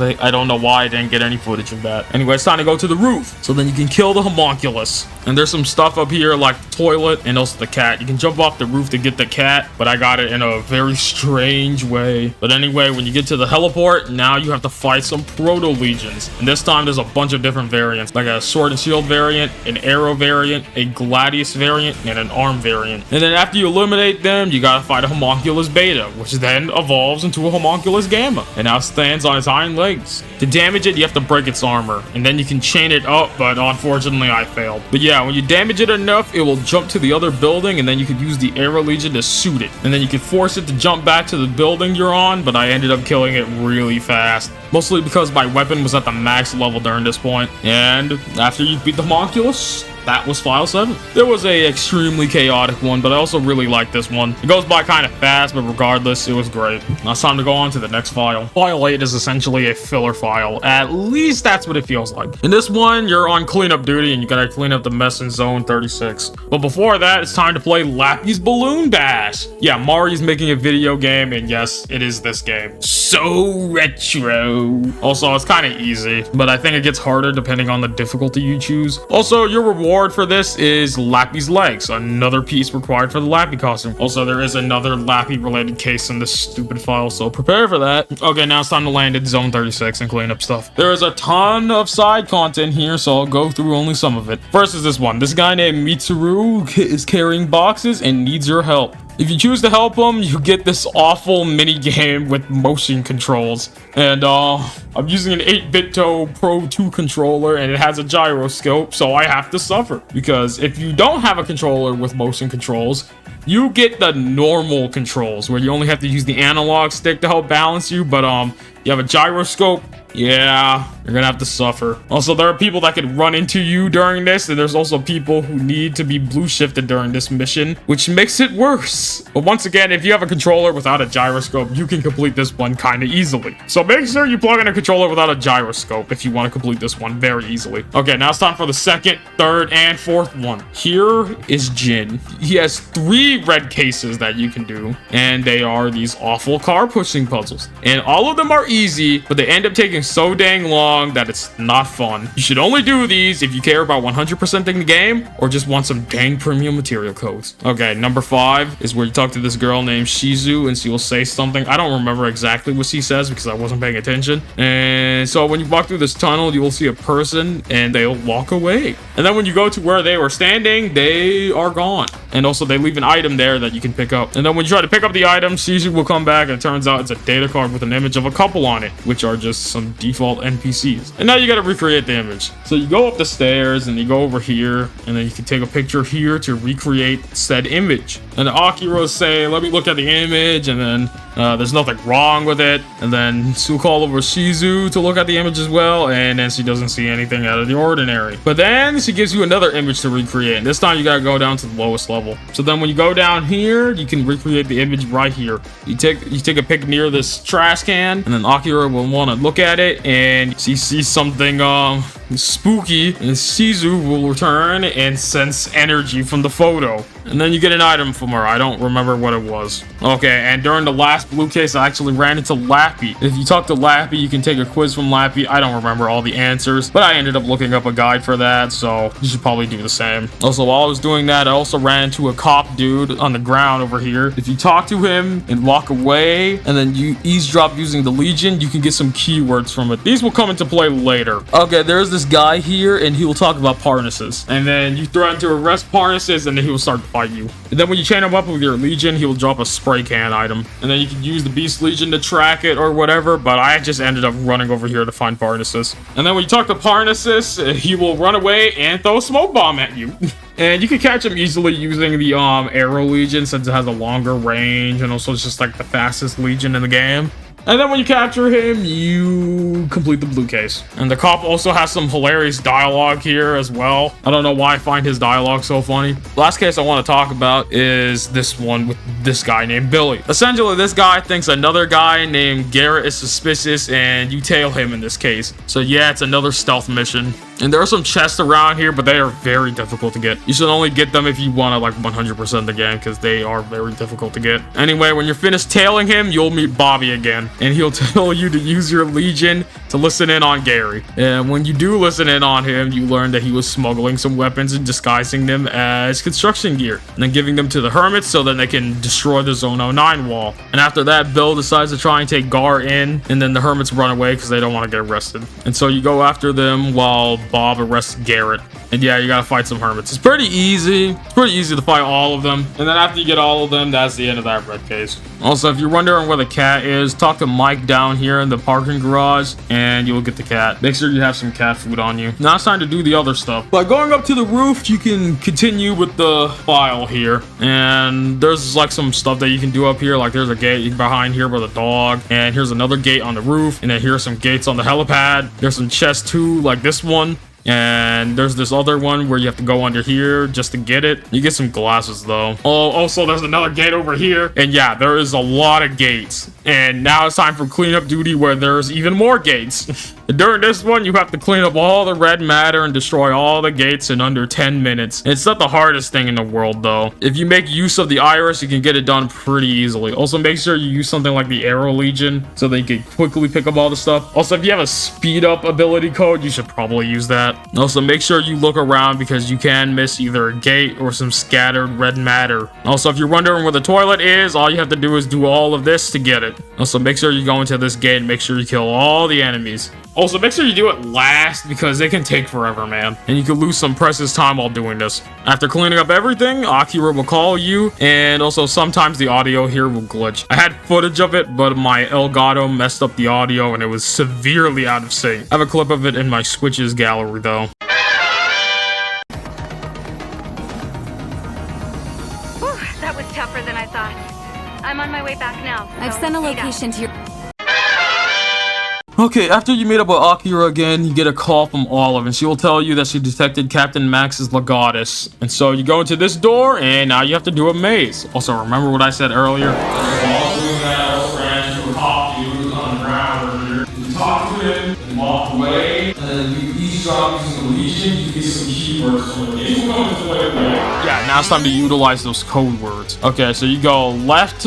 know why I didn't get any footage of that. Anyway, it's time to go to the roof, so then you can kill the homunculus. And there's some stuff up here like the toilet and also the cat. You can jump off the roof to get the cat, but I got it in a very strange way. But anyway, when you get to the heliport, now you have to fight some proto legions. And this time there's a bunch of different variants, like a sword and shield variant, an arrow variant, a gladius variant, and an arm variant. And then after you eliminate them, you gotta fight a homunculus beta, which then evolves into a homunculus gamma, and now stands on its hind legs. To damage it, you have to break its armor, and then you can chain it up, but unfortunately I failed. But yeah, when you damage it enough, it will jump to the other building, and then you can use the Arrow Legion to shoot it. And then you can force it to jump back to the building you're on, but I ended up killing it really fast. Mostly because my weapon was at the max level during this point. And after you beat the homunculus, that was file 7. There was a extremely chaotic one, but I also really like this one. It goes by kind of fast, but regardless, it was great. Now it's time to go on to the next file. File 8 is essentially a filler file. At least that's what it feels like. In this one, you're on cleanup duty and you gotta clean up the mess in Zone 36. But before that, it's time to play Lappy's Balloon Bash. Yeah, Mari's making a video game, and yes, it is this game. So retro. Also, it's kind of easy, but I think it gets harder depending on the difficulty you choose. Also, your reward for this is Lappy's legs, another piece required for the Lappy costume. Also, there is another Lappy related case in this stupid file, so prepare for that. Okay, now it's time to land in Zone 36 and clean up stuff. There is a ton of side content here, so I'll go through only some of it. First is this one. This guy named Mitsuru is carrying boxes and needs your help. If you choose to help him, you get this awful mini game with motion controls. And I'm using an 8BitTo Pro 2 controller, and it has a gyroscope, so I have to suffer. Because if you don't have a controller with motion controls, you get the normal controls where you only have to use the analog stick to help balance you, but You have a gyroscope. Yeah, you're gonna have to suffer. Also, there are people that could run into you during this, and there's also people who need to be blue shifted during this mission, which makes it worse. But once again, if you have a controller without a gyroscope, you can complete this one kind of easily. So make sure you plug in a controller without a gyroscope if you want to complete this one very easily. Okay, now it's time for the second, third, and fourth one. Here is Jin. He has 3 red cases that you can do, and they are these awful car pushing puzzles. And all of them are easy, but they end up taking so dang long that it's not fun. You should only do these if you care about 100%ing the game or just want some dang premium material codes. Okay, number 5 is where you talk to this girl named Shizu and she will say something. I don't remember exactly what she says because I wasn't paying attention. And so when you walk through this tunnel, you will see a person and they'll walk away. And then when you go to where they were standing, they are gone. And also they leave an item there that you can pick up. And then when you try to pick up the item, Shizu will come back and it turns out it's a data card with an image of a couple on it, which are just some default NPCs. And now you got to recreate the image. So you go up the stairs and you go over here and then you can take a picture here to recreate said image. And the Akira say, let me look at the image, and then there's nothing wrong with it. And then she'll call over Shizu to look at the image as well, and then she doesn't see anything out of the ordinary. But then she gives you another image to recreate, and this time you gotta go down to the lowest level. So then when you go down here, you can recreate the image right here. You take a pic near this trash can, and then Akira will want to look at it, and she sees something spooky, and Shizu will return and sense energy from the photo. And then you get an item from her. I don't remember what it was. Okay, and during the last blue case, I actually ran into Lappy. If you talk to Lappy, you can take a quiz from Lappy. I don't remember all the answers, but I ended up looking up a guide for that, so you should probably do the same. Also, while I was doing that, I also ran into a cop dude on the ground over here. If you talk to him and walk away, and then you eavesdrop using the Legion, you can get some keywords from it. These will come into play later. Okay, there's this guy here, and he will talk about Parnassus. And then you threaten to arrest Parnassus, and then he will start to fight you. And then when you chain him up with your Legion, he will drop a spray can item. And then you can use the Beast Legion to track it or whatever, but I just ended up running over here to find Parnassus. And then when you talk to Parnassus, he will run away and throw a smoke bomb at you. And you can catch him easily using the Arrow Legion since it has a longer range, and also it's just like the fastest Legion in the game. And then when you capture him, you complete the blue case. And the cop also has some hilarious dialogue here as well. I don't know why I find his dialogue so funny. Last case I want to talk about is this one with this guy named Billy. Essentially, this guy thinks another guy named Garrett is suspicious, and you tail him in this case. So yeah, it's another stealth mission. And there are some chests around here, but they are very difficult to get. You should only get them if you want to like 100% the game, because they are very difficult to get. Anyway, when you're finished tailing him, you'll meet Bobby again, and he'll tell you to use your Legion to listen in on Gary. And when you do listen in on him, you learn that he was smuggling some weapons and disguising them as construction gear, and then giving them to the hermits so that they can destroy the Zone 09 wall. And after that, Bill decides to try and take Gar in, and then the hermits run away because they don't want to get arrested. And so you go after them while Bob arrests Garrett. And yeah, you gotta fight some hermits. It's pretty easy. It's pretty easy to fight all of them. And then after you get all of them, that's the end of that red case. Also, if you're wondering where the cat is, talk to Mike down here in the parking garage and you'll get the cat. Make sure you have some cat food on you. Now it's time to do the other stuff. By going up to the roof, you can continue with the file here. And there's like some stuff that you can do up here. Like there's a gate behind here with a dog. And here's another gate on the roof. And then here's some gates on the helipad. There's some chests too, like this one. And there's this other one where you have to go under here just to get it. You get some glasses though. Oh, also there's another gate over here. And yeah, there is a lot of gates. And now it's time for cleanup duty where there's even more gates. During this one, you have to clean up all the red matter and destroy all the gates in under 10 minutes. It's not the hardest thing in the world though. If you make use of the iris, you can get it done pretty easily. Also make sure you use something like the Arrow Legion so they can quickly pick up all the stuff. Also, if you have a speed up ability code, you should probably use that. Also make sure you look around because you can miss either a gate or some scattered red matter. Also, if you're wondering where the toilet is, all you have to do is do all of this to get it. Also make sure you go into this gate and make sure you kill all the enemies. Also, make sure you do it last because it can take forever, man. And you can lose some precious time while doing this. After cleaning up everything, Akira will call you. And also, sometimes the audio here will glitch. I had footage of it, but my Elgato messed up the audio and it was severely out of sync. I have a clip of it in my Switches gallery, though. Whew, that was tougher than I thought. I'm on my way back now. I've sent a location to your... Okay, after you meet up with Akira again, you get a call from Olive, and she will tell you that she detected Captain Max's Legatus. And so you go into this door, and now you have to do a maze. Also, remember what I said earlier? You talk to him, and walk away, and then you eavesdrop using the Legion, you get some keywords from the Legion. Yeah, now it's time to utilize those code words. Okay, so you go left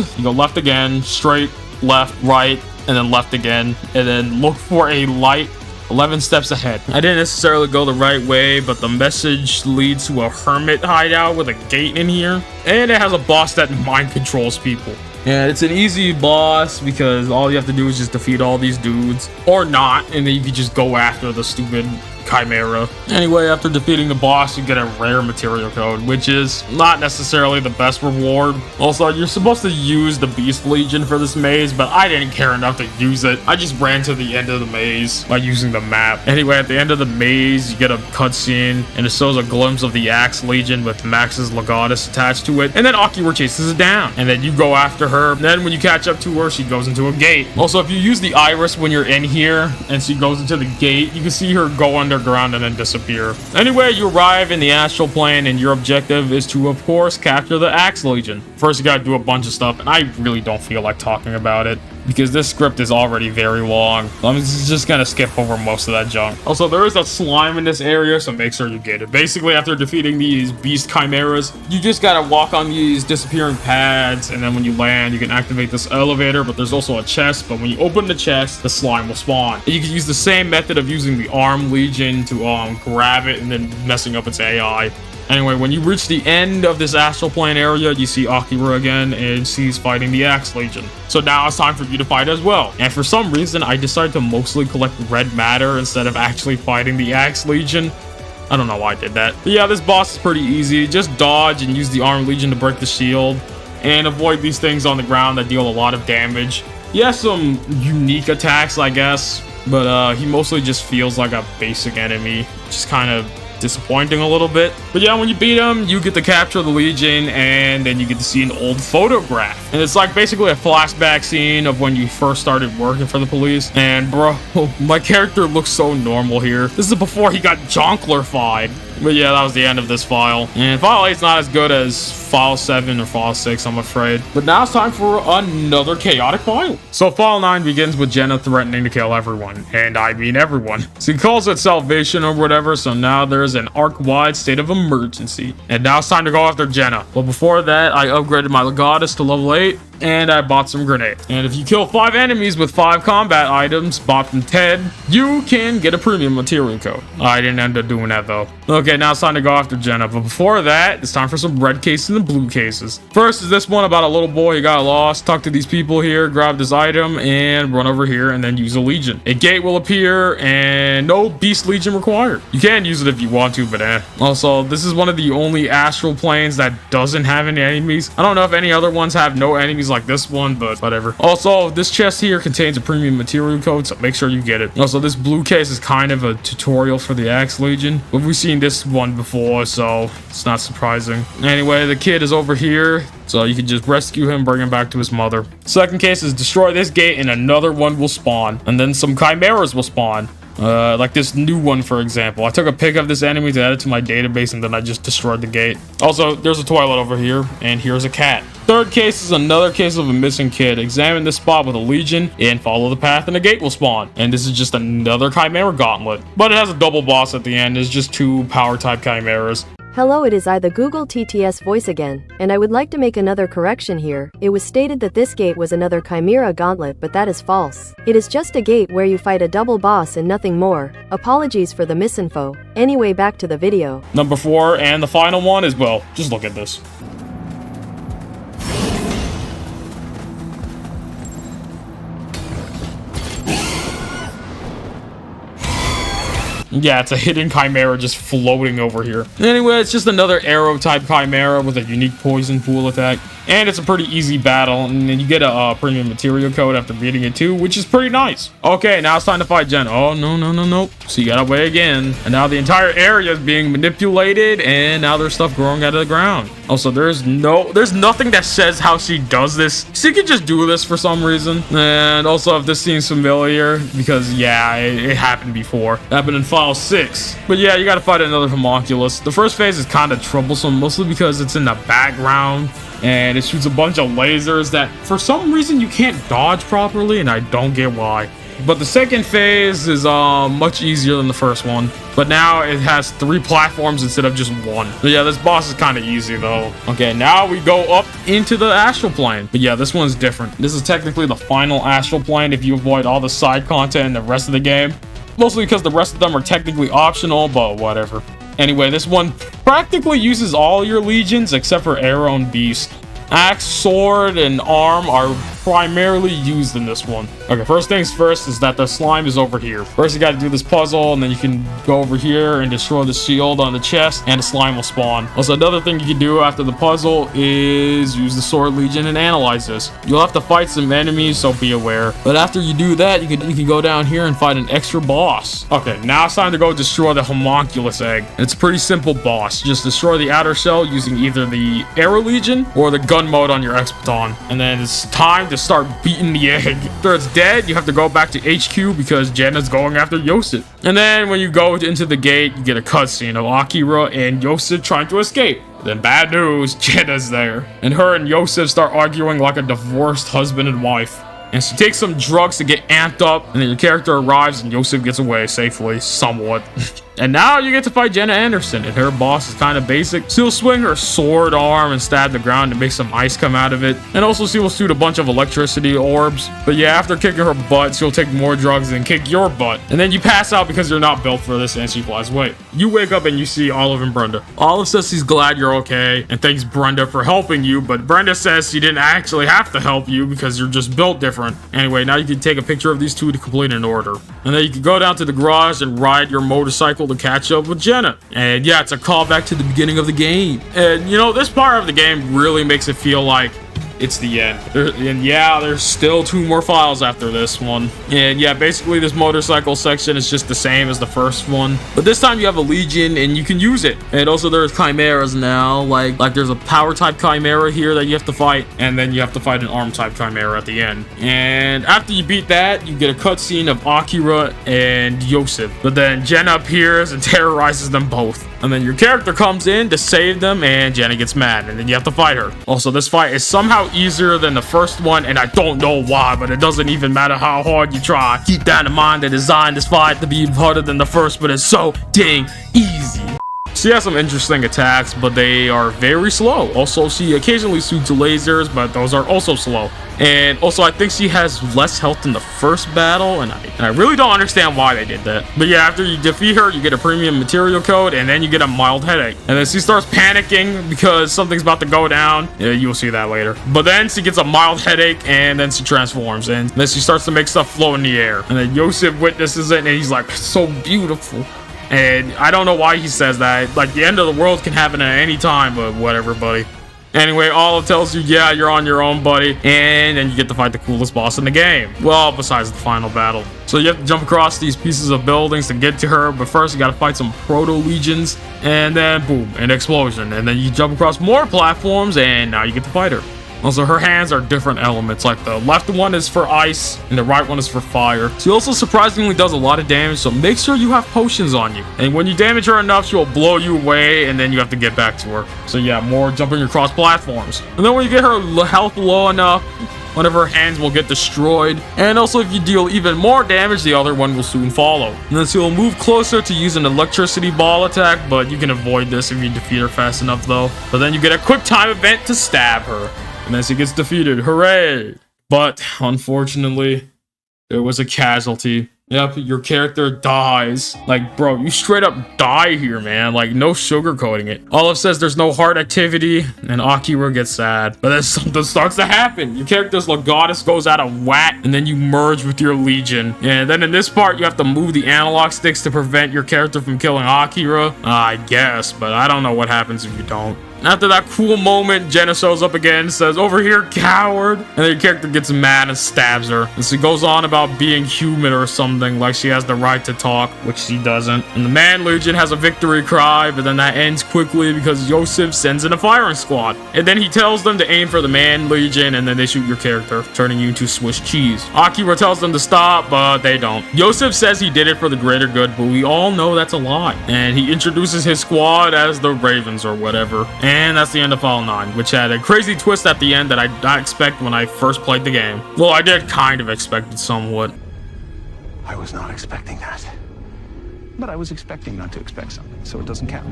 again, straight, left, right, and then left again, and then look for a light 11 steps ahead. I didn't necessarily go the right way, but the message leads to a hermit hideout with a gate in here, and it has a boss that mind controls people. And it's an easy boss because all you have to do is just defeat all these dudes, or not, and then you can just go after the stupid Chimera. Anyway, after defeating the boss, you get a rare material code, which is not necessarily the best reward. Also, you're supposed to use the Beast Legion for this maze, but I didn't care enough to use it. I just ran to the end of the maze by using the map. Anyway, at the end of the maze, you get a cutscene, and it shows a glimpse of the Axe Legion with Max's Legatus attached to it, and then Akira chases it down, and then you go after her. Then when you catch up to her, she goes into a gate. Also, if you use the iris when you're in here, and she goes into the gate, you can see her go underground and then disappear. Anyway, you arrive in the astral plane, and your objective is to, of course, capture the Axe Legion. First, you gotta do a bunch of stuff, and I really don't feel like talking about it because this script is already very long. I'm just gonna skip over most of that junk. Also, there is a slime in this area, so make sure you get it. Basically, after defeating these beast chimeras, you just gotta walk on these disappearing pads, and then when you land, you can activate this elevator, but there's also a chest, but when you open the chest, the slime will spawn. And you can use the same method of using the Arm Legion to grab it and then messing up its AI. Anyway, when you reach the end of this astral plane area, you see Akira again, and she's fighting the Axe Legion. So now it's time for you to fight as well. And for some reason, I decided to mostly collect red matter instead of actually fighting the Axe Legion. I don't know why I did that. But yeah, this boss is pretty easy. Just dodge and use the Arm Legion to break the shield, and avoid these things on the ground that deal a lot of damage. He has some unique attacks, I guess, but he mostly just feels like a basic enemy, which is kind of disappointing a little bit. But yeah, when you beat him, you get to capture the Legion, and then you get to see an old photograph, and it's like basically a flashback scene of when you first started working for the police. And bro, my character looks so normal here. This is before he got jonklerfied. But yeah, that was the end of this file. And file 8's not as good as file 7 or file 6, I'm afraid. But now it's time for another chaotic file. So file 9 begins with Jenna threatening to kill everyone. And I mean everyone. She calls it salvation or whatever, so now there's an arc-wide state of emergency. And now it's time to go after Jenna. But before that, I upgraded my Legatus to level 8. And I bought some grenades. And if you kill 5 enemies with 5 combat items bought from Ted, you can get a premium material code. I didn't end up doing that though. Okay, now it's time to go after Jenna. But before that, it's time for some red cases and blue cases. First is this one about a little boy who got lost. Talk to these people here, grab this item, and run over here and then use a Legion. A gate will appear, and no Beast Legion required. You can use it if you want to, but Also, this is one of the only astral planes that doesn't have any enemies. I don't know if any other ones have no enemies like this one, but whatever. Also, this chest here contains a premium material code, so make sure you get it. Also, this blue case is kind of a tutorial for the Axe Legion, but we've seen this one before, so it's not surprising. Anyway, the kid is over here, so you can just rescue him, bring him back to his mother. Second case is destroy this gate and another one will spawn, and then some chimeras will spawn. Like this new one, for example. I took a pic of this enemy to add it to my database, and then I just destroyed the gate. Also, there's a toilet over here, and here's a cat. Third case is another case of a missing kid. Examine this spot with a Legion and follow the path, and a gate will spawn. And this is just another Chimera Gauntlet. But it has a double boss at the end. It's just 2 power type Chimeras. Hello, it is I, the Google TTS voice again, and I would like to make another correction here. It was stated that this gate was another Chimera Gauntlet, but that is false. It is just a gate where you fight a double boss and nothing more. Apologies for the misinfo. Anyway, back to the video. Number 4, and the final one is, well, just look at this. Yeah, it's a hidden chimera just floating over here. Anyway, it's just another arrow type chimera with a unique poison pool attack. And it's a pretty easy battle, and then you get a premium material code after beating it too, which is pretty nice. Okay, now it's time to fight Jen. Oh, no. So you gotta wait again. And now the entire area is being manipulated, and now there's stuff growing out of the ground. Also, there's nothing that says how she does this. She can just do this for some reason. And also, if this seems familiar, because yeah, it happened before. It happened in file 6. But yeah, you gotta fight another homunculus. The first phase is kind of troublesome, mostly because it's in the background. And it shoots a bunch of lasers that for some reason you can't dodge properly, and I don't get why. But the second phase is much easier than the first one, but now it has 3 platforms instead of just 1. But yeah, this boss is kind of easy though. Okay, now we go up into the astral plane. But yeah, this one's different. This is technically the final astral plane if you avoid all the side content in the rest of the game, mostly because the rest of them are technically optional, but whatever. Anyway, this one practically uses all your legions except for arrow and beast. Axe, sword, and arm are primarily used in this one. Okay, first things first is that the slime is over here. First, you got to do this puzzle, and then you can go over here and destroy the shield on the chest, and the slime will spawn. Also, another thing you can do after the puzzle is use the sword legion and analyze this. You'll have to fight some enemies, so be aware. But after you do that, you can go down here and fight an extra boss. Okay, now it's time to go destroy the homunculus egg. It's a pretty simple boss. Just destroy the outer shell using either the arrow legion or the gun mode on your X-Baton. And then it's time to start beating the egg. After it's dead, you have to go back to HQ because Jenna's going after Yosef. And then when you go into the gate, you get a cutscene of Akira and Yosef trying to escape. Then bad news, Jenna's there. And her and Yosef start arguing like a divorced husband and wife. And she takes some drugs to get amped up, and then your character arrives and Yosef gets away safely, somewhat. And now you get to fight Jenna Anderson, and her boss is kind of basic. She'll swing her sword arm and stab the ground to make some ice come out of it. And also she will shoot a bunch of electricity orbs. But yeah, after kicking her butt, she'll take more drugs and kick your butt. And then you pass out because you're not built for this, and she flies away. You wake up and you see Olive and Brenda. Olive says she's glad you're okay and thanks Brenda for helping you, but Brenda says she didn't actually have to help you because you're just built different. Anyway, now you can take a picture of these two to complete an order. And then you can go down to the garage and ride your motorcycle to catch up with Jenna. And yeah, it's a callback to the beginning of the game. And you know, this part of the game really makes it feel like it's the end. And yeah, there's still 2 more files after this one. And yeah, basically this motorcycle section is just the same as the first one, but this time you have a legion and you can use it. And also there's chimeras now, like there's a power type chimera here that you have to fight, and then you have to fight an arm type chimera at the end. And after you beat that, you get a cutscene of Akira and Yosef, but then Jenna appears and terrorizes them both. And then your character comes in to save them, and Jenna gets mad, and then you have to fight her. Also, this fight is somehow easier than the first one, and I don't know why, but it doesn't even matter how hard you try. Keep that in mind, they designed this fight to be harder than the first, but it's so dang easy. She has some interesting attacks, but they are very slow. Also, she occasionally shoots lasers, but those are also slow. And also, I think she has less health than the first battle, and I really don't understand why they did that. But yeah, after you defeat her, you get a premium material code, and then you get a mild headache. And then she starts panicking because something's about to go down. Yeah, you'll see that later. But then she gets a mild headache, and then she transforms, and then she starts to make stuff float in the air. And then Yosef witnesses it, and he's like, so beautiful. And I don't know why he says that. Like, the end of the world can happen at any time, but whatever, buddy. Anyway, Olive tells you, yeah, you're on your own, buddy. And then you get to fight the coolest boss in the game. Well, besides the final battle. So you have to jump across these pieces of buildings to get to her. But first, you got to fight some proto-legions. And then, boom, an explosion. And then you jump across more platforms, and now you get to fight her. Also, her hands are different elements, like the left one is for ice and the right one is for fire. She also surprisingly does a lot of damage, so make sure you have potions on you. And when you damage her enough, she'll blow you away, and then you have to get back to her. So yeah, more jumping across platforms. And then when you get her health low enough, one of her hands will get destroyed. And also, if you deal even more damage, the other one will soon follow. And then she'll move closer to use an electricity ball attack, but you can avoid this if you defeat her fast enough though. But then you get a quick time event to stab her. And then she gets defeated. Hooray! But unfortunately, there was a casualty. Yep, your character dies. Like, bro, you straight up die here, man. Like, no sugarcoating it. Olive says there's no heart activity, and Akira gets sad. But then something starts to happen. Your character's Legatus goes out of whack, and then you merge with your Legion. And then in this part, you have to move the analog sticks to prevent your character from killing Akira. I guess, but I don't know what happens if you don't. After that cool moment, Jenna shows up again, says, "Over here, coward!" And then your character gets mad and stabs her. And she goes on about being human or something, like she has the right to talk, which she doesn't. And the Man Legion has a victory cry, but then that ends quickly because Yosef sends in a firing squad. And then he tells them to aim for the Man Legion, and then they shoot your character, turning you into Swiss cheese. Akira tells them to stop, but they don't. Yosef says he did it for the greater good, but we all know that's a lie. And he introduces his squad as the Ravens or whatever. And that's the end of File 9, which had a crazy twist at the end that I did not expect when I first played the game. Well, I did kind of expect it somewhat. I was not expecting that. But I was expecting not to expect something, so it doesn't count.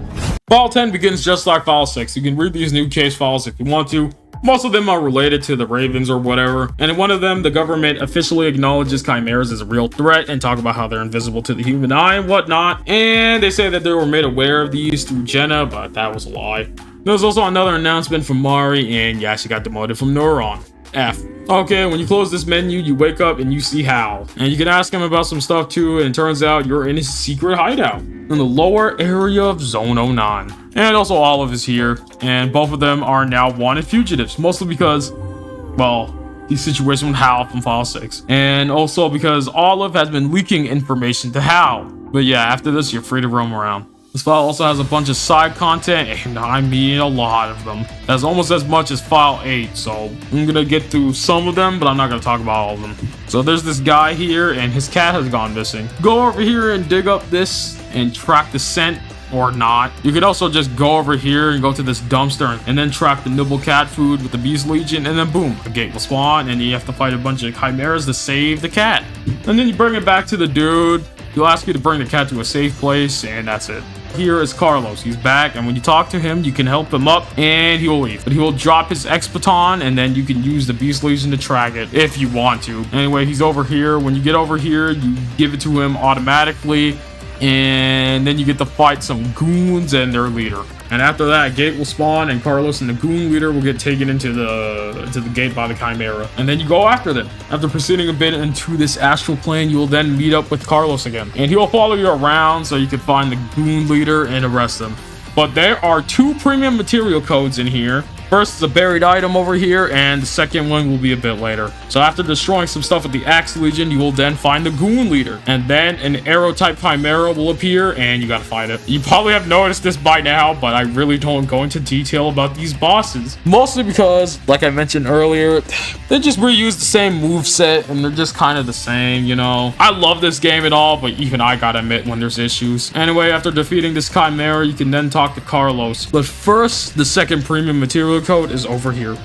File 10 begins just like File 6. You can read these new case files if you want to. Most of them are related to the Ravens or whatever, and in one of them, the government officially acknowledges chimeras as a real threat and talk about how they're invisible to the human eye and whatnot, and they say that they were made aware of these through Jenna, but that was a lie. There's also another announcement from Mari, and yeah, she got demoted from Neuron. F. Okay, when you close this menu, you wake up and you see Hal. And you can ask him about some stuff too, and it turns out you're in his secret hideout in the lower area of Zone 09. And also Olive is here, and both of them are now wanted fugitives, mostly because, well, the situation with Hal from File 6. And also because Olive has been leaking information to Hal. But yeah, after this, you're free to roam around. This file also has a bunch of side content, and I mean a lot of them. That's almost as much as File 8, so I'm gonna get through some of them, but I'm not gonna talk about all of them. So there's this guy here, and his cat has gone missing. Go over here and dig up this and track the scent, or not. You could also just go over here and go to this dumpster and then track the nibble cat food with the Beast Legion, and then boom, the gate will spawn, and you have to fight a bunch of chimeras to save the cat. And then you bring it back to the dude. He'll ask you to bring the cat to a safe place, and that's it. Here is Carlos. He's back, and when you talk to him, you can help him up, and he will leave. But he will drop his X-Baton, and then you can use the Beast Legion to track it if you want to. Anyway, he's over here. When you get over here, you give it to him automatically, and then you get to fight some goons and their leader. And after that, gate will spawn, and Carlos and the goon leader will get taken into the gate by the Chimera. And then you go after them. After proceeding a bit into this astral plane, you will then meet up with Carlos again. And he will follow you around so you can find the goon leader and arrest him. But there are 2 premium material codes in here. First is a buried item over here, and the second one will be a bit later. So after destroying some stuff with the Axe Legion, you will then find the Goon Leader. And then an arrow-type Chimera will appear, and you gotta fight it. You probably have noticed this by now, but I really don't go into detail about these bosses. Mostly because, like I mentioned earlier, they just reuse the same moveset, and they're just kind of the same, you know? I love this game and all, but even I gotta admit when there's issues. Anyway, after defeating this Chimera, you can then talk to Carlos. But first, the second premium material code is over here.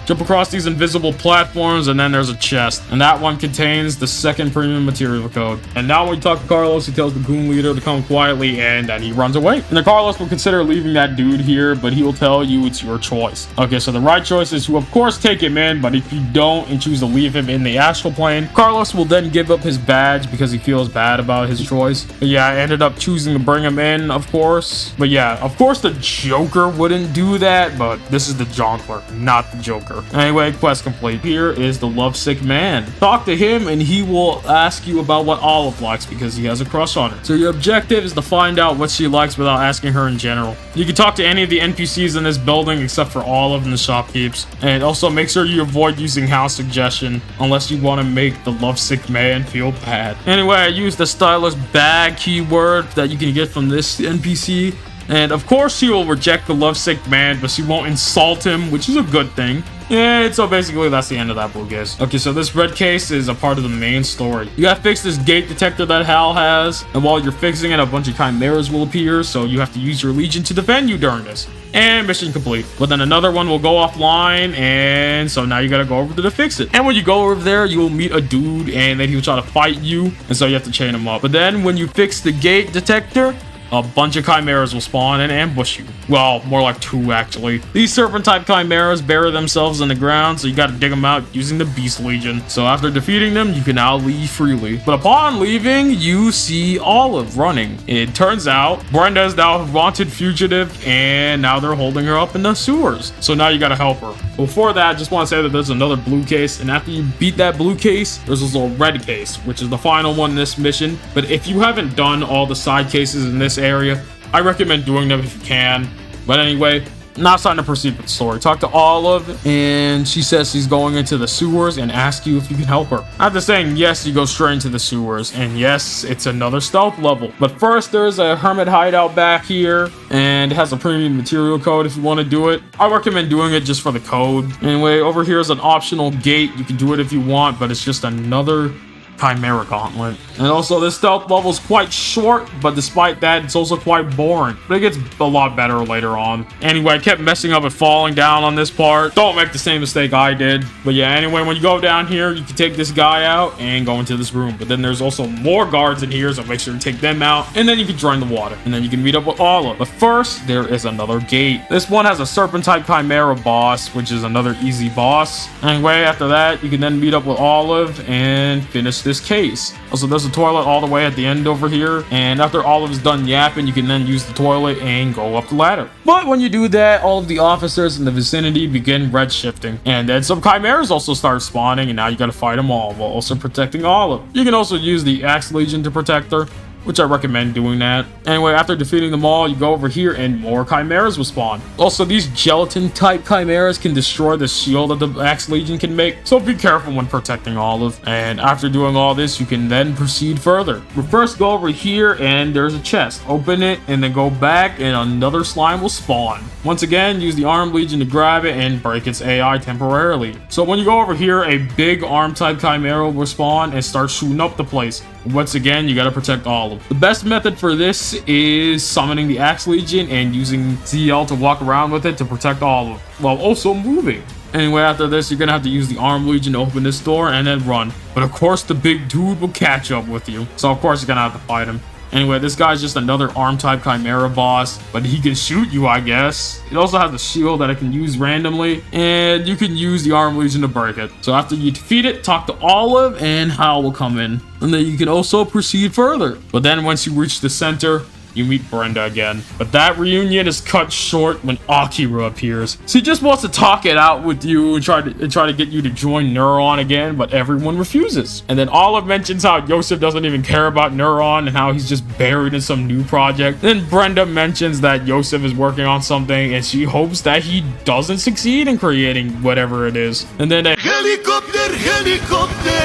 Jump across these invisible platforms, and then there's a chest, and that one contains the second premium material code. And now when you talk to Carlos, he tells the goon leader to come quietly, and then he runs away. And then Carlos will consider leaving that dude here, but he will tell you it's your choice. Okay, so the right choice is to of course take him in, but if you don't and choose to leave him in the astral plane, Carlos will then give up his badge because he feels bad about his choice. But yeah, I ended up choosing to bring him in, of course. But yeah, of course the Joker wouldn't do that, but this is the Jongleur, not the Joker. Anyway, quest complete. Here is the lovesick man. Talk to him and he will ask you about what Olive likes because he has a crush on her. So your objective is to find out what she likes without asking her in general. You can talk to any of the NPCs in this building except for Olive and the shopkeepers. And also make sure you avoid using house suggestion unless you want to make the lovesick man feel bad. Anyway, I used the stylish bag keyword that you can get from this NPC. And of course she will reject the lovesick man, but she won't insult him, which is a good thing. And so basically that's the end of that blue case. Okay, so this red case is a part of the main story. You gotta fix this gate detector that Hal has, and while you're fixing it, a bunch of chimeras will appear, so you have to use your Legion to defend you during this. And mission complete. But then another one will go offline, and so now you gotta go over there to fix it. And when you go over there, you will meet a dude, and then he will try to fight you, and so you have to chain him up. But then when you fix the gate detector, a bunch of chimeras will spawn and ambush you. Well, more like 2 actually. These serpent type chimeras bury themselves in the ground, so you gotta dig them out using the Beast Legion. So after defeating them, you can now leave freely. But upon leaving, you see Olive running. It turns out Brenda is now a wanted fugitive, and now they're holding her up in the sewers. So now you gotta help her. Before that, just want to say that there's another blue case, and after you beat that blue case, there's also a red case, which is the final one in this mission. But if you haven't done all the side cases in this area, I recommend doing them if you can. But anyway, now it's time to proceed with the story. Talk to Olive, and she says she's going into the sewers and asks you if you can help her. After saying yes, you go straight into the sewers, and yes, it's another stealth level. But first, there's a hermit hideout back here, and it has a premium material code if you want to do it. I recommend doing it just for the code. Anyway, over here is an optional gate. You can do it if you want, but it's just another Chimera Gauntlet. And also, this stealth level is quite short, but despite that, it's also quite boring. But it gets a lot better later on. Anyway, I kept messing up and falling down on this part. Don't make the same mistake I did. But yeah, anyway, when you go down here, you can take this guy out and go into this room. But then there's also more guards in here, so make sure to take them out. And then you can join the water. And then you can meet up with Olive. But first, there is another gate. This one has a serpent-type Chimera boss, which is another easy boss. Anyway, after that, you can then meet up with Olive and finish this case. Also, there's a toilet all the way at the end over here, and after Olive is done yapping, you can then use the toilet and go up the ladder. But when you do that, all of the officers in the vicinity begin red shifting, and then some chimeras also start spawning, and now you gotta fight them all while also protecting Olive. You can also use the Axe Legion to protect her, which I recommend doing that. Anyway, after defeating them all, you go over here and more chimeras will spawn. Also, these gelatin type chimeras can destroy the shield that the Axe Legion can make, so be careful when protecting Olive. And after doing all this, you can then proceed further. But first, go over here and there's a chest. Open it and then go back and another slime will spawn. Once again, use the Arm Legion to grab it and break its AI temporarily. So when you go over here, a big arm type chimera will spawn and start shooting up the place. Once again, you gotta protect Olive. The best method for this is summoning the Axe Legion and using ZL to walk around with it to protect Olive, while also moving. Anyway, after this, you're gonna have to use the Arm Legion to open this door and then run. But of course, the big dude will catch up with you. So of course, you're gonna have to fight him. Anyway, this guy's just another arm-type Chimera boss, but he can shoot you, I guess. It also has a shield that it can use randomly, and you can use the Arm Legion to break it. So after you defeat it, talk to Olive, and Hal will come in. And then you can also proceed further. But then once you reach the center, you meet Brenda again. But that reunion is cut short when Akira appears. So he just wants to talk it out with you and try to get you to join Neuron again, but everyone refuses. And then Olive mentions how Yosef doesn't even care about Neuron and how he's just buried in some new project. Then Brenda mentions that Yosef is working on something and she hopes that he doesn't succeed in creating whatever it is. And then a helicopter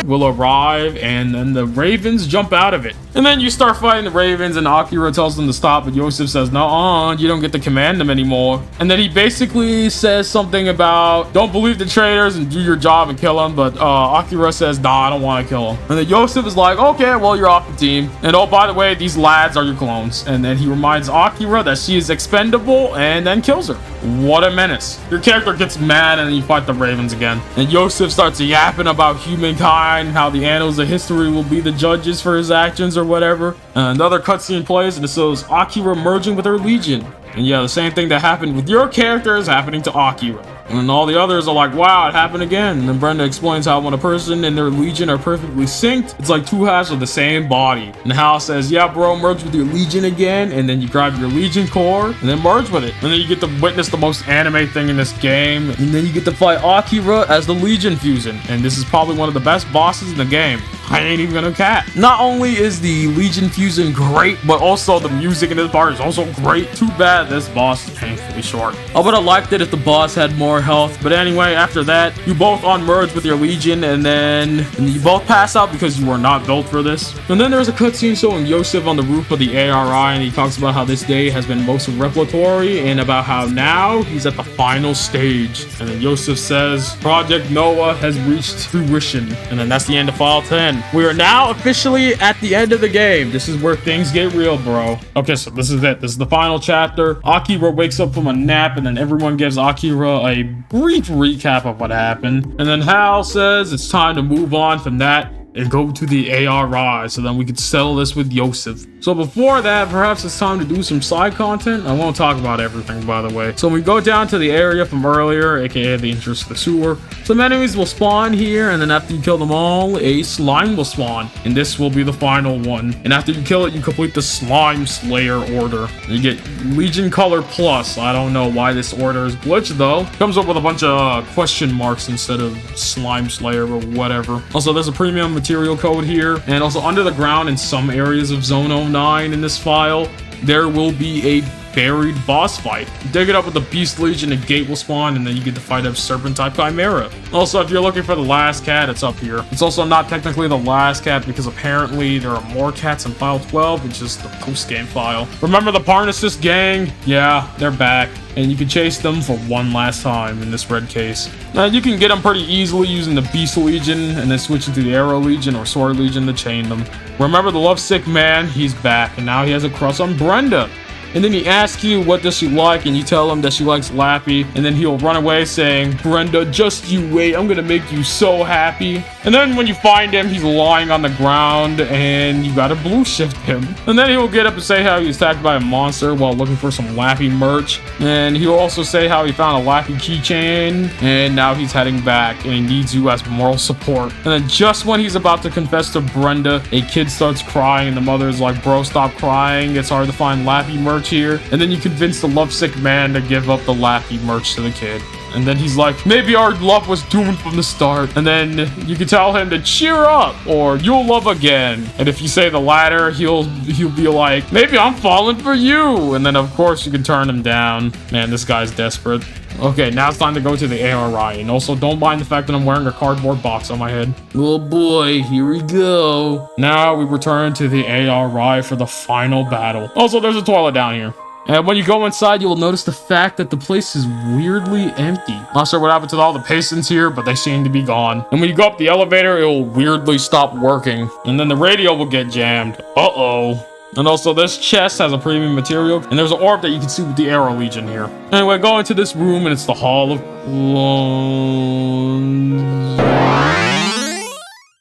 will arrive, and then the Ravens jump out of it. And then you start fighting the Ravens, and Akira tells them to stop, but Yosef says, no, you don't get to command them anymore. And then he basically says something about, don't believe the traitors and do your job and kill them. But Akira says, nah, I don't want to kill them. And then Yosef is like, okay, well, you're off the team. And oh, by the way, these lads are your clones. And then he reminds Akira that she is expendable and then kills her. What a menace. Your character gets mad and then you fight the Ravens again. And Yosef starts yapping about humankind, how the annals of history will be the judges for his actions or whatever. Another cutscene plays and it shows Akira merging with her legion. And yeah, the same thing that happened with your character is happening to Akira. And all the others are like, wow, it happened again. And then Brenda explains how when a person and their legion are perfectly synced, it's like two halves of the same body. And Hal says, yeah, bro, merge with your legion again. And then you grab your legion core and then merge with it. And then you get to witness the most anime thing in this game. And then you get to fight Akira as the legion fusion. And this is probably one of the best bosses in the game. I ain't even gonna cap. Not only is the Legion fusion great, but also the music in this part is also great. Too bad this boss is painfully short. I would have liked it if the boss had more health. But anyway, after that, you both unmerge with your Legion, and then you both pass out because you are not built for this. And then there's a cutscene showing Yosef on the roof of the ARI, and he talks about how this day has been most revelatory, and about how now he's at the final stage. And then Yosef says, Project Noah has reached fruition. And then that's the end of File 10. We are now officially at the end of the game. This is where things get real, bro. Okay, so this is it. This is the final chapter. Akira wakes up from a nap, and then everyone gives Akira a brief recap of what happened. And then Hal says it's time to move on from that and go to the ARI so then we could settle this with Yosef. So before that, perhaps it's time to do some side content. I won't talk about everything, by the way. So when we go down to the area from earlier, aka the entrance to the sewer, some enemies will spawn here, and then after you kill them all, a slime will spawn, and this will be the final one. And after you kill it, you complete the Slime Slayer order. You get Legion Color Plus. I don't know why this order is glitched though. Comes up with a bunch of question marks instead of Slime Slayer, but whatever. Also, there's a premium material code here, and also under the ground in some areas of Zone 09 in this file, there will be a buried boss fight. Dig it up with the Beast Legion, a gate will spawn, and then you get to fight a serpent type chimera. Also, if you're looking for the last cat, it's up here. It's also not technically the last cat because apparently there are more cats in file 12, which is the post-game file. Remember the Parnassus gang? Yeah, they're back, and you can chase them for one last time in this red case. Now you can get them pretty easily using the Beast Legion and then switching to the Arrow Legion or Sword Legion to chain them. Remember the lovesick man? He's back, and now he has a crush on Brenda. And then he asks you what does she like, and you tell him that she likes Lappy, and then he'll run away saying, Brenda, just you wait, I'm gonna make you so happy. And then when you find him, he's lying on the ground, and you gotta blue shift him. And then he will get up and say how he was attacked by a monster while looking for some Lappy merch. And he'll also say how he found a Lappy keychain, and now he's heading back, and he needs you as moral support. And then just when he's about to confess to Brenda, a kid starts crying, and the mother is like, bro, stop crying, it's hard to find Lappy merch here. And then you convince the lovesick man to give up the Lappy merch to the kid. And then he's like, maybe our love was doomed from the start. And then you can tell him to cheer up or you'll love again. And if you say the latter, he'll be like, maybe I'm falling for you. And then of course you can turn him down. Man, this guy's desperate. Okay, now it's time to go to the ARI. And also don't mind the fact that I'm wearing a cardboard box on my head. Oh boy, here we go. Now we return to the ARI for the final battle. Also, there's a toilet down here. And when you go inside, you will notice the fact that the place is weirdly empty. Not sure what happened to all the patients here, but they seem to be gone. And when you go up the elevator, it will weirdly stop working. And then the radio will get jammed. Uh-oh. And also, this chest has a premium material, and there's an orb that you can see with the Arrow Legion here. Anyway, go into this room, and it's the Hall of Clones.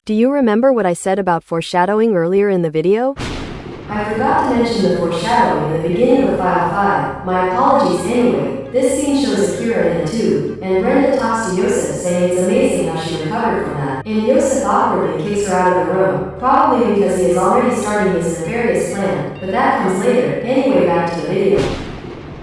Do you remember what I said about foreshadowing earlier in the video? I forgot to mention the foreshadowing in the beginning of file 5. My apologies anyway. This scene shows Akira in a tube, and Brenda talks to Yosef saying it's amazing how she recovered from that. And Yosef awkwardly kicks her out of the room, probably because he is already starting his nefarious plan, but that comes later. Anyway, back to the video.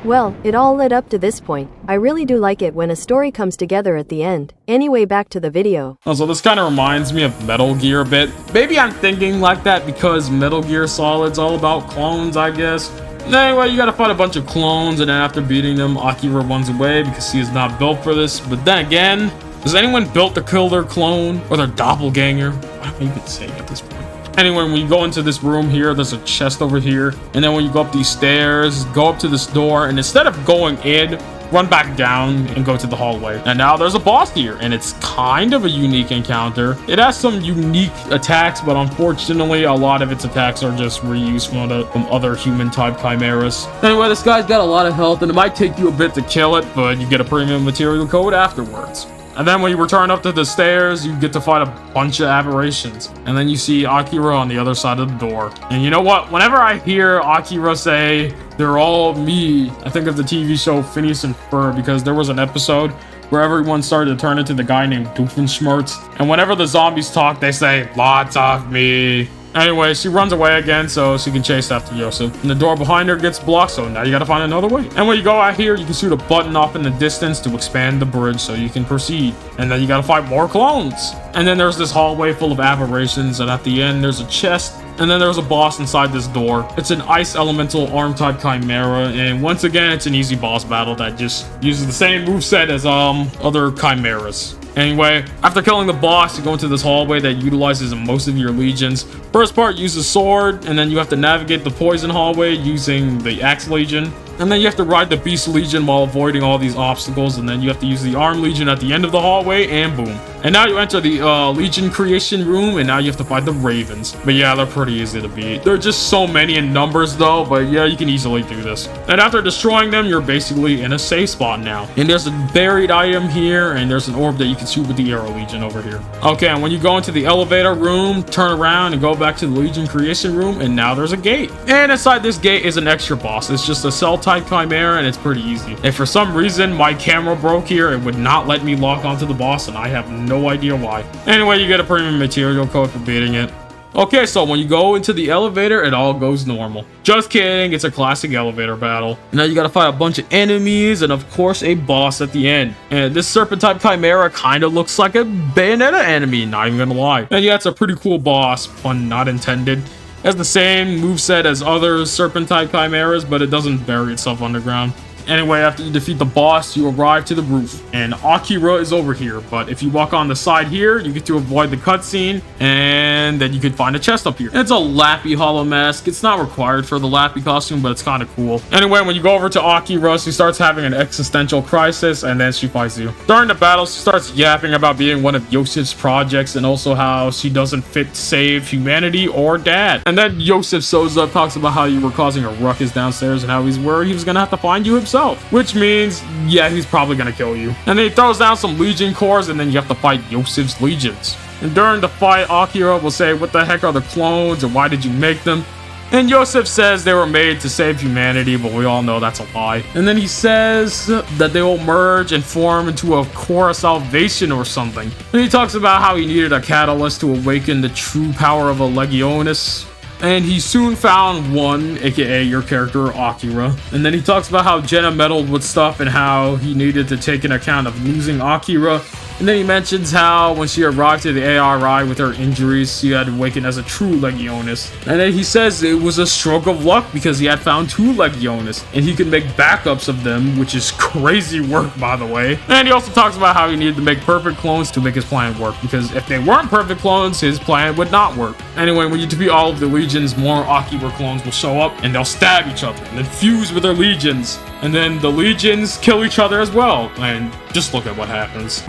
Well, it all led up to this point. I really do like it when a story comes together at the end. Anyway, back to the video. Also, this kind of reminds me of Metal Gear a bit. Maybe I'm thinking like that because Metal Gear Solid's all about clones, I guess. Anyway, you gotta fight a bunch of clones, and then after beating them, Akira runs away because he is not built for this. But then again, is anyone built to kill their clone or their doppelganger? What am I even saying at this point? Anyway, when you go into this room here, there's a chest over here. And then when you go up these stairs, go up to this door. And instead of going in, run back down and go to the hallway. And now there's a boss here. And it's kind of a unique encounter. It has some unique attacks, but unfortunately, a lot of its attacks are just reused from other human-type chimeras. Anyway, this guy's got a lot of health, and it might take you a bit to kill it, but you get a premium material code afterwards. And then when you return up to the stairs, you get to fight a bunch of aberrations. And then you see Akira on the other side of the door. And you know what? Whenever I hear Akira say, they're all me, I think of the TV show Phineas and Ferb, because there was an episode where everyone started to turn into the guy named Doofenshmirtz. And whenever the zombies talk, they say, lots of me. Anyway, she runs away again so she can chase after Yosef. And the door behind her gets blocked, so now you gotta find another way. And when you go out here, you can shoot a button off in the distance to expand the bridge so you can proceed. And then you gotta fight more clones. And then there's this hallway full of aberrations, and at the end there's a chest. And then there's a boss inside this door. It's an ice elemental arm type chimera, and once again it's an easy boss battle that just uses the same moveset as other chimeras. Anyway, after killing the boss, you go into this hallway that utilizes most of your legions. First part uses sword, and then you have to navigate the poison hallway using the axe legion. And then you have to ride the beast legion while avoiding all these obstacles, and then you have to use the arm legion at the end of the hallway, and boom. And now you enter the Legion creation room, and now you have to fight the Ravens. But yeah, they're pretty easy to beat. There are just so many in numbers though, but yeah, you can easily do this. And after destroying them, you're basically in a safe spot now. And there's a buried item here, and there's an orb that you can shoot with the Arrow Legion over here. Okay, and when you go into the elevator room, turn around and go back to the Legion creation room, and now there's a gate. And inside this gate is an extra boss. It's just a cell type chimera, and it's pretty easy. If for some reason my camera broke here, it would not let me lock onto the boss, and I have no idea why. Anyway, you get a premium material code for beating it. Okay, so when you go into the elevator, it all goes normal. Just kidding, it's a classic elevator battle. Now you gotta fight a bunch of enemies and of course a boss at the end. And this serpent type chimera kind of looks like a Bayonetta enemy, not even gonna lie. And yeah, it's a pretty cool boss, pun not intended. It has the same moveset as other serpent type chimeras, but it doesn't bury itself underground. Anyway, after you defeat the boss, you arrive to the roof, and Akira is over here. But if you walk on the side here, you get to avoid the cutscene, and then you can find a chest up here. It's a Lappy Hollow Mask. It's not required for the Lappy costume, but it's kind of cool. Anyway, when you go over to Akira, she starts having an existential crisis, and then she fights you. During the battle, she starts yapping about being one of Yosef's projects, and also how she doesn't fit to save humanity or dad. And then Yosef shows up, talks about how you were causing a ruckus downstairs, and how he's worried he was gonna have to find you himself. Which means, yeah, he's probably gonna kill you. And then he throws down some Legion cores, and then you have to fight Yosef's Legions. And during the fight, Akira will say, what the heck are the clones, and why did you make them? And Yosef says they were made to save humanity, but we all know that's a lie. And then he says that they will merge and form into a core of salvation or something. And he talks about how he needed a catalyst to awaken the true power of a Legionis. And he soon found one, aka your character, Akira. And then he talks about how Jenna meddled with stuff and how he needed to take into account of losing Akira. And then he mentions how when she arrived to the ARI with her injuries, she had awakened as a true Legionis. And then he says it was a stroke of luck because he had found 2 Legionis, and he could make backups of them, which is crazy work, by the way. And he also talks about how he needed to make perfect clones to make his plan work, because if they weren't perfect clones, his plan would not work. Anyway, when you defeat all of the legions, more Akira clones will show up, and they'll stab each other, and then fuse with their legions. And then the legions kill each other as well, and just look at what happens.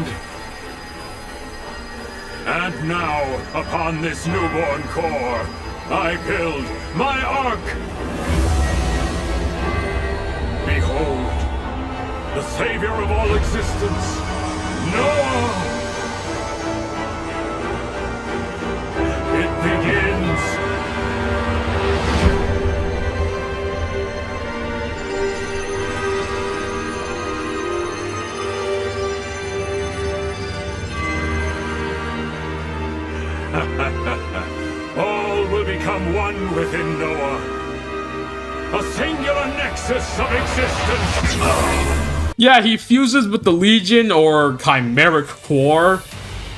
And now, upon this newborn core, I build my ark. Behold, the savior of all existence, Noah! It begins. All will become one within Noah. A singular nexus of existence. Yeah, he fuses with the Legion or Chimeric Core.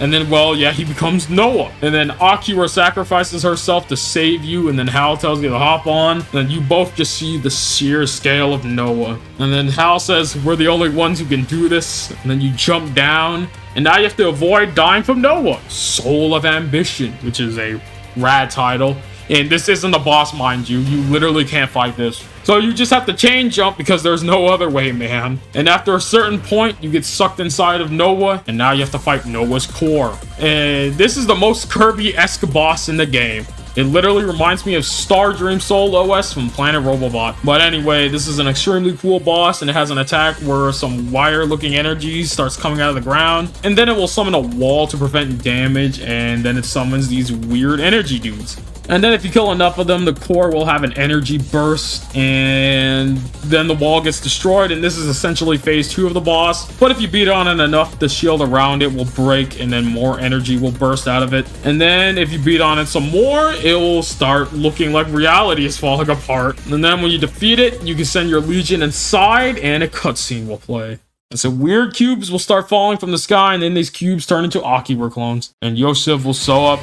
And then, well, yeah, he becomes Noah. And then Akira sacrifices herself to save you. And then Hal tells you to hop on. And then you both just see the sheer scale of Noah. And then Hal says, we're the only ones who can do this. And then you jump down. And now you have to avoid dying from Noah. Soul of Ambition, which is a rad title. And this isn't a boss, mind you. You literally can't fight this. So you just have to chain jump because there's no other way, man. And after a certain point, you get sucked inside of Noah. And now you have to fight Noah's core. And this is the most Kirby-esque boss in the game. It literally reminds me of Star Dream Soul OS from Planet Robobot. But anyway, this is an extremely cool boss, and it has an attack where some wire-looking energy starts coming out of the ground, and then it will summon a wall to prevent damage, and then it summons these weird energy dudes. And then if you kill enough of them, the core will have an energy burst, and then the wall gets destroyed, and this is essentially phase 2 of the boss. But if you beat on it enough, the shield around it will break, and then more energy will burst out of it. And then if you beat on it some more, it will start looking like reality is falling apart. And then when you defeat it, you can send your legion inside, and a cutscene will play. And so weird cubes will start falling from the sky, and then these cubes turn into Akira clones. And Yosef will show up,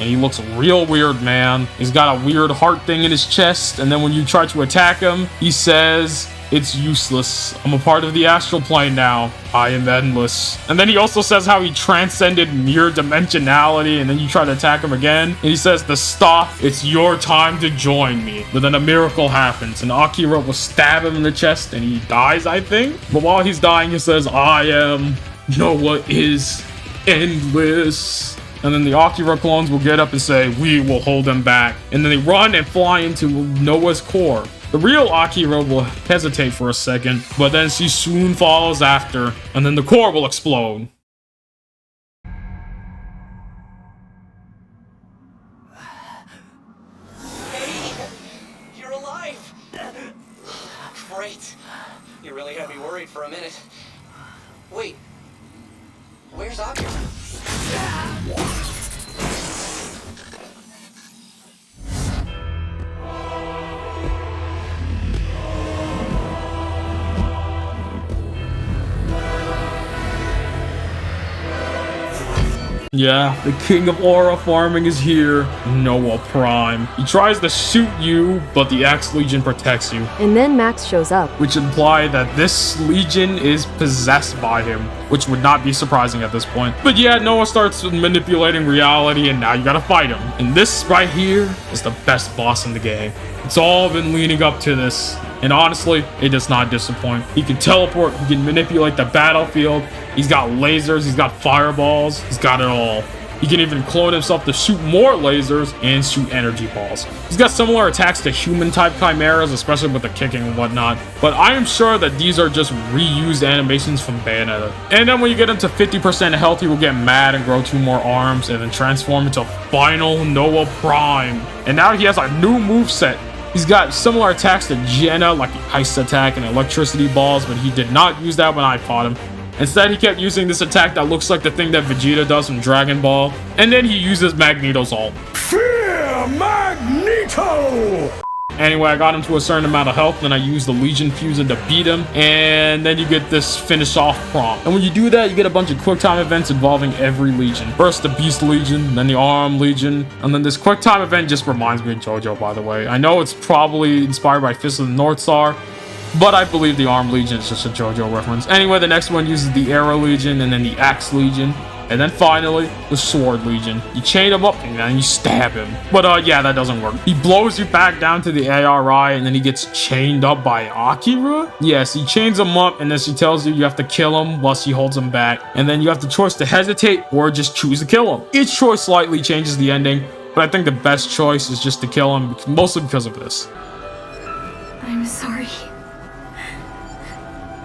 and he looks real weird, man. He's got a weird heart thing in his chest, and then when you try to attack him, he says, it's useless. I'm a part of the Astral Plane now. I am endless. And then he also says how he transcended mere dimensionality, and then you try to attack him again, and he says to stop, it's your time to join me. But then a miracle happens, and Akira will stab him in the chest, and he dies, I think. But while he's dying, he says, I am, Noah is, endless. And then the Akira clones will get up and say, we will hold them back. And then they run and fly into Noah's core. The real Akira will hesitate for a second, but then she soon follows after, and then the core will explode. Hey, you're alive! Great. You really had me worried for a minute. Wait, where's Akira? Yeah, the king of aura farming is here, Noah Prime. He tries to shoot you, but the Axe Legion protects you, And then Max shows up. which imply that this Legion is possessed by him, which would not be surprising at this point. But yeah, Noah starts manipulating reality, and now you gotta fight him. And this right here is the best boss in the game. It's all been leading up to this, and honestly, it does not disappoint. He can teleport, he can manipulate the battlefield, he's got lasers, he's got fireballs, he's got it all. He can even clone himself to shoot more lasers and shoot energy balls. He's got similar attacks to human-type chimeras, especially with the kicking and whatnot, but I am sure that these are just reused animations from Bayonetta. And then when you get into 50% health, he will get mad and grow 2 more arms, and then transform into final Noah Prime. And now he has a new moveset. He's got similar attacks to Jenna, like Heist Attack and Electricity Balls, but he did not use that when I fought him. Instead, he kept using this attack that looks like the thing that Vegeta does from Dragon Ball. And then he uses Magneto's ult. Fear Magneto! Anyway, I got him to a certain amount of health, then I used the Legion Fusion to beat him, and then you get this finish off prompt. And when you do that, you get a bunch of quick time events involving every Legion. First the Beast Legion, then the Arm Legion, and then this quick time event just reminds me of JoJo, by the way. I know it's probably inspired by Fist of the North Star, but I believe the Arm Legion is just a JoJo reference. Anyway, the next one uses the Arrow Legion, and then the Axe Legion, and then finally, the Sword Legion. You chain him up, and then you stab him. But yeah, that doesn't work. He blows you back down to the ARI, and then he gets chained up by Akira? Yes, he chains him up, and then she tells you you have to kill him while she holds him back. And then you have the choice to hesitate, or just choose to kill him. Each choice slightly changes the ending, but I think the best choice is just to kill him, mostly because of this. I'm sorry,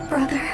brother.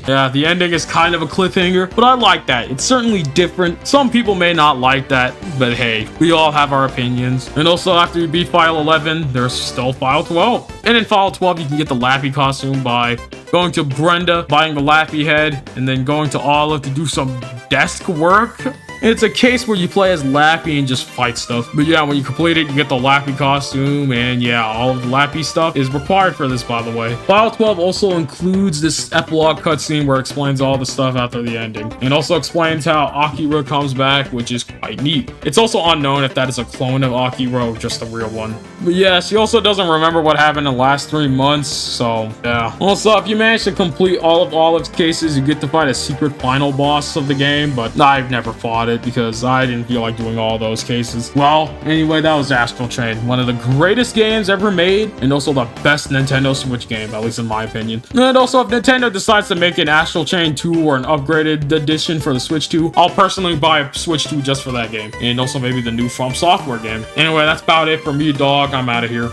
Yeah, the ending is kind of a cliffhanger, but I like that. It's certainly different. Some people may not like that, but hey, we all have our opinions. And also, after you beat File 11, there's still File 12. And in File 12, you can get the Lappy costume by going to Brenda, buying the Lappy head, and then going to Olive to do some desk work. And it's a case where you play as Lappy and just fight stuff. But yeah, when you complete it, you get the Lappy costume, and yeah, all of the Lappy stuff is required for this, by the way. File 12 also includes this epilogue cutscene where it explains all the stuff after the ending, and also explains how Akira comes back, which is quite neat. It's also unknown if that is a clone of Akira or just a real one. But yeah, she also doesn't remember what happened in the last 3 months, so yeah. Also, if you manage to complete all of Olive's cases, you get to fight a secret final boss of the game, but I've never fought it. about it because I didn't feel like doing all those cases. Well, anyway, that was Astral Chain, one of the greatest games ever made, and also the best Nintendo Switch game, at least in my opinion. And also, if Nintendo decides to make an Astral Chain 2 or an upgraded edition for the Switch 2, I'll personally buy a Switch 2 just for that game, and also maybe the new From Software game. Anyway, that's about it for me, dog. I'm out of here.